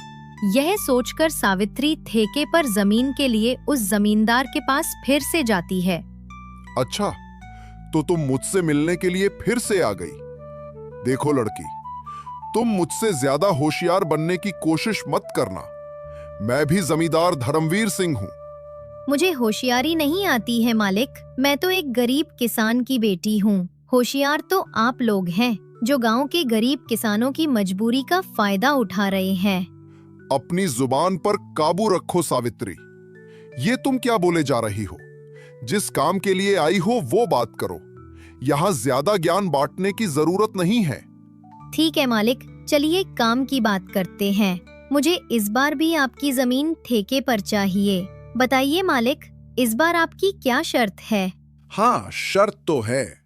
यह सोचकर सावित्री ठेके पर जमीन के लिए उस जमींदार के पास फिर से जाती है। अच्छा, तो तुम मुझसे मिलने के लिए फिर से आ गई। देखो लड़की, तुम मुझसे ज्यादा होशियार बनने की कोशिश मत करना। मैं भी जमींदार धर्मवीर सिंह हूँ। मुझे होशियारी नहीं आती है मालिक, मैं तो एक गरीब किसान की बेटी हूँ। होशियार तो आप लोग हैं जो गांव के गरीब किसानों की मजबूरी का फायदा उठा रहे हैं। अपनी जुबान पर काबू रखो सावित्री। ये तुम क्या बोले जा रही हो? जिस काम के लिए आई हो वो बात करो। यहाँ ज्यादा ज्ञान बांटने की जरूरत नहीं है। ठीक है मालिक, चलिए काम की बात करते हैं। मुझे इस बार भी आपकी जमीन ठेके पर चाहिए। बताइए मालिक, इस बार आपकी क्या शर्त है? हाँ, शर्त तो है।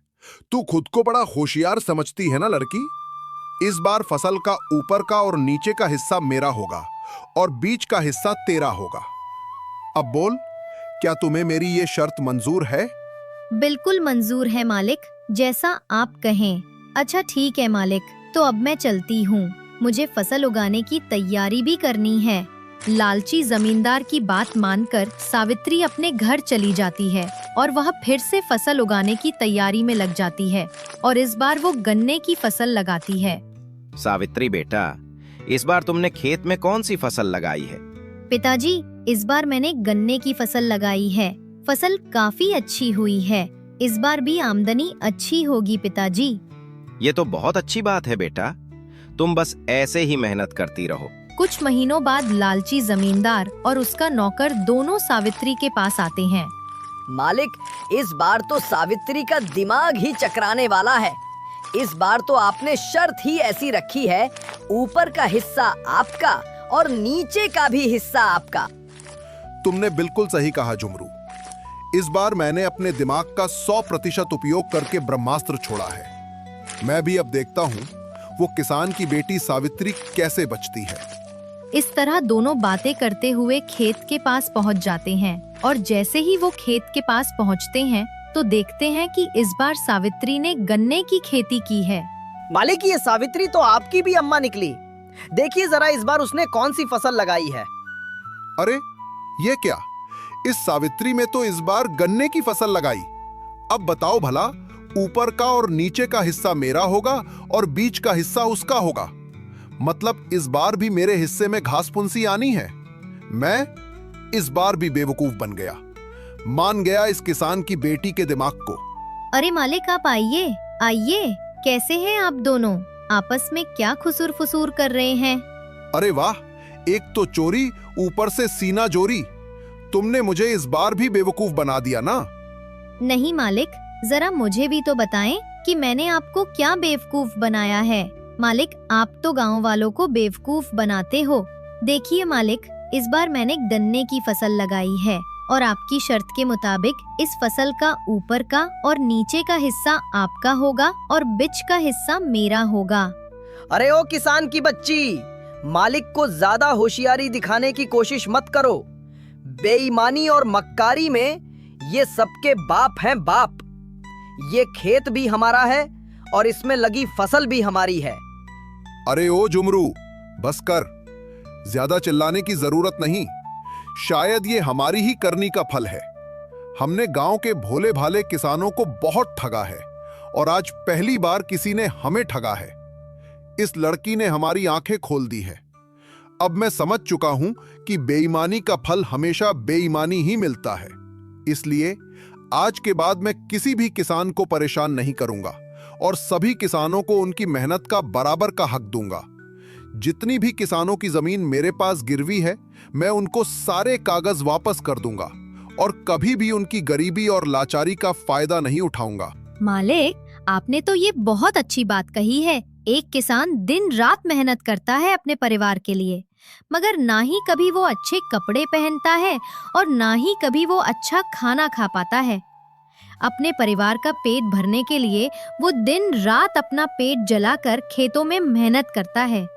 तू खुद को बड़ा होशियार समझती है ना लड़की। इस बार फसल का ऊपर का और नीचे का हिस्सा मेरा होगा और बीच का हिस्सा तेरा होगा। अब बोल, क्या तुम्हें मेरी ये शर्त मंजूर है? बिल्कुल मंजूर है मालिक, जैसा आप कहें। अच्छा ठीक है मालिक, तो अब मैं चलती हूँ। मुझे फसल उगाने की तैयारी भी करनी है। लालची जमींदार की बात मानकर सावित्री अपने घर चली जाती है और वह फिर से फसल उगाने की तैयारी में लग जाती है और इस बार वो गन्ने की फसल लगाती है। सावित्री बेटा, इस बार तुमने खेत में कौन सी फसल लगाई है? पिताजी, इस बार मैंने गन्ने की फसल लगाई है। फसल काफी अच्छी हुई है। इस बार भी आमदनी अच्छी होगी पिताजी। ये तो बहुत अच्छी बात है बेटा। तुम बस ऐसे ही मेहनत करती रहो। कुछ महीनों बाद लालची जमींदार और उसका नौकर दोनों सावित्री के पास आते हैं। मालिक, इस बार तो सावित्री का दिमाग ही चकराने वाला है। इस बार तो आपने शर्त ही ऐसी रखी है, ऊपर का हिस्सा आपका और नीचे का भी हिस्सा आपका। तुमने बिल्कुल सही कहा जुमरू। इस बार मैंने अपने दिमाग का 100% उपयोग करके ब्रह्मास्त्र छोड़ा है। मैं भी अब देखता हूँ वो किसान की बेटी सावित्री कैसे बचती है। इस तरह दोनों बातें करते हुए खेत के पास पहुंच जाते हैं और जैसे ही वो खेत के पास पहुंचते हैं तो देखते हैं कि इस बार सावित्री ने गन्ने की खेती की है। मालिक, ये सावित्री तो आपकी भी अम्मा निकली। देखिए जरा इस बार उसने कौन सी फसल लगाई है। अरे ये क्या, इस सावित्री में तो इस बार गन्ने की फसल लगाई। अब बताओ भला, ऊपर का और नीचे का हिस्सा मेरा होगा और बीच का हिस्सा उसका होगा। मतलब इस बार भी मेरे हिस्से में घास फुंसी आनी है। मैं इस बार भी बेवकूफ बन गया, मान गया इस किसान की बेटी के दिमाग को। अरे मालिक, आप आइए आइए। कैसे हैं आप दोनों? आपस में क्या खुसूर फुसूर कर रहे हैं? अरे वाह, एक तो चोरी, ऊपर से सीना जोरी। तुमने मुझे इस बार भी बेवकूफ बना दिया ना। नहीं मालिक, जरा मुझे भी तो बताएं कि मैंने आपको क्या बेवकूफ बनाया है। मालिक, आप तो गांव वालों को बेवकूफ बनाते हो। देखिए मालिक, इस बार मैंने गन्ने की फसल लगाई है और आपकी शर्त के मुताबिक इस फसल का ऊपर का और नीचे का हिस्सा आपका होगा और बीच का हिस्सा मेरा होगा। अरे ओ किसान की बच्ची, मालिक को ज्यादा होशियारी दिखाने की कोशिश मत करो। बेईमानी और मक्कारी में ये सबके बाप हैं बाप। ये खेत भी हमारा है और इसमें लगी फसल भी हमारी है। अरे ओ जुमरू, बस कर। ज्यादा चिल्लाने की जरूरत नहीं। शायद ये हमारी ही करनी का फल है। हमने गांव के भोले भाले किसानों को बहुत ठगा है और आज पहली बार किसी ने हमें ठगा है। इस लड़की ने हमारी आंखें खोल दी है। अब मैं समझ चुका हूं कि बेईमानी का फल हमेशा बेईमानी ही मिलता है। इसलिए आज के बाद मैं किसी भी किसान को परेशान नहीं करूंगा और सभी किसानों को उनकी मेहनत का बराबर का हक दूंगा। जितनी भी किसानों की जमीन मेरे पास गिरवी है, मैं उनको सारे कागज वापस कर दूंगा और कभी भी उनकी गरीबी और लाचारी का फायदा नहीं उठाऊंगा। मालिक, आपने तो ये बहुत अच्छी बात कही है। एक किसान दिन रात मेहनत करता है अपने परिवार के लिए, मगर ना ही कभी वो अच्छे कपड़े पहनता है और ना ही कभी वो अच्छा खाना खा पाता है। अपने परिवार का पेट भरने के लिए वो दिन रात अपना पेट जलाकर खेतों में मेहनत करता है।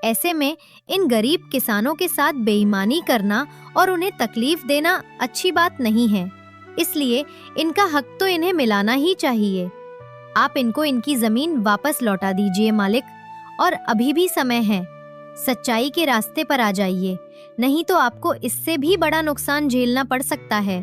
ऐसे में इन गरीब किसानों के साथ बेईमानी करना और उन्हें तकलीफ देना अच्छी बात नहीं है। इसलिए इनका हक तो इन्हें मिलाना ही चाहिए। आप इनको इनकी जमीन वापस लौटा दीजिए मालिक, और अभी भी समय है। सच्चाई के रास्ते पर आ जाइए, नहीं तो आपको इससे भी बड़ा नुकसान झेलना पड़ सकता है।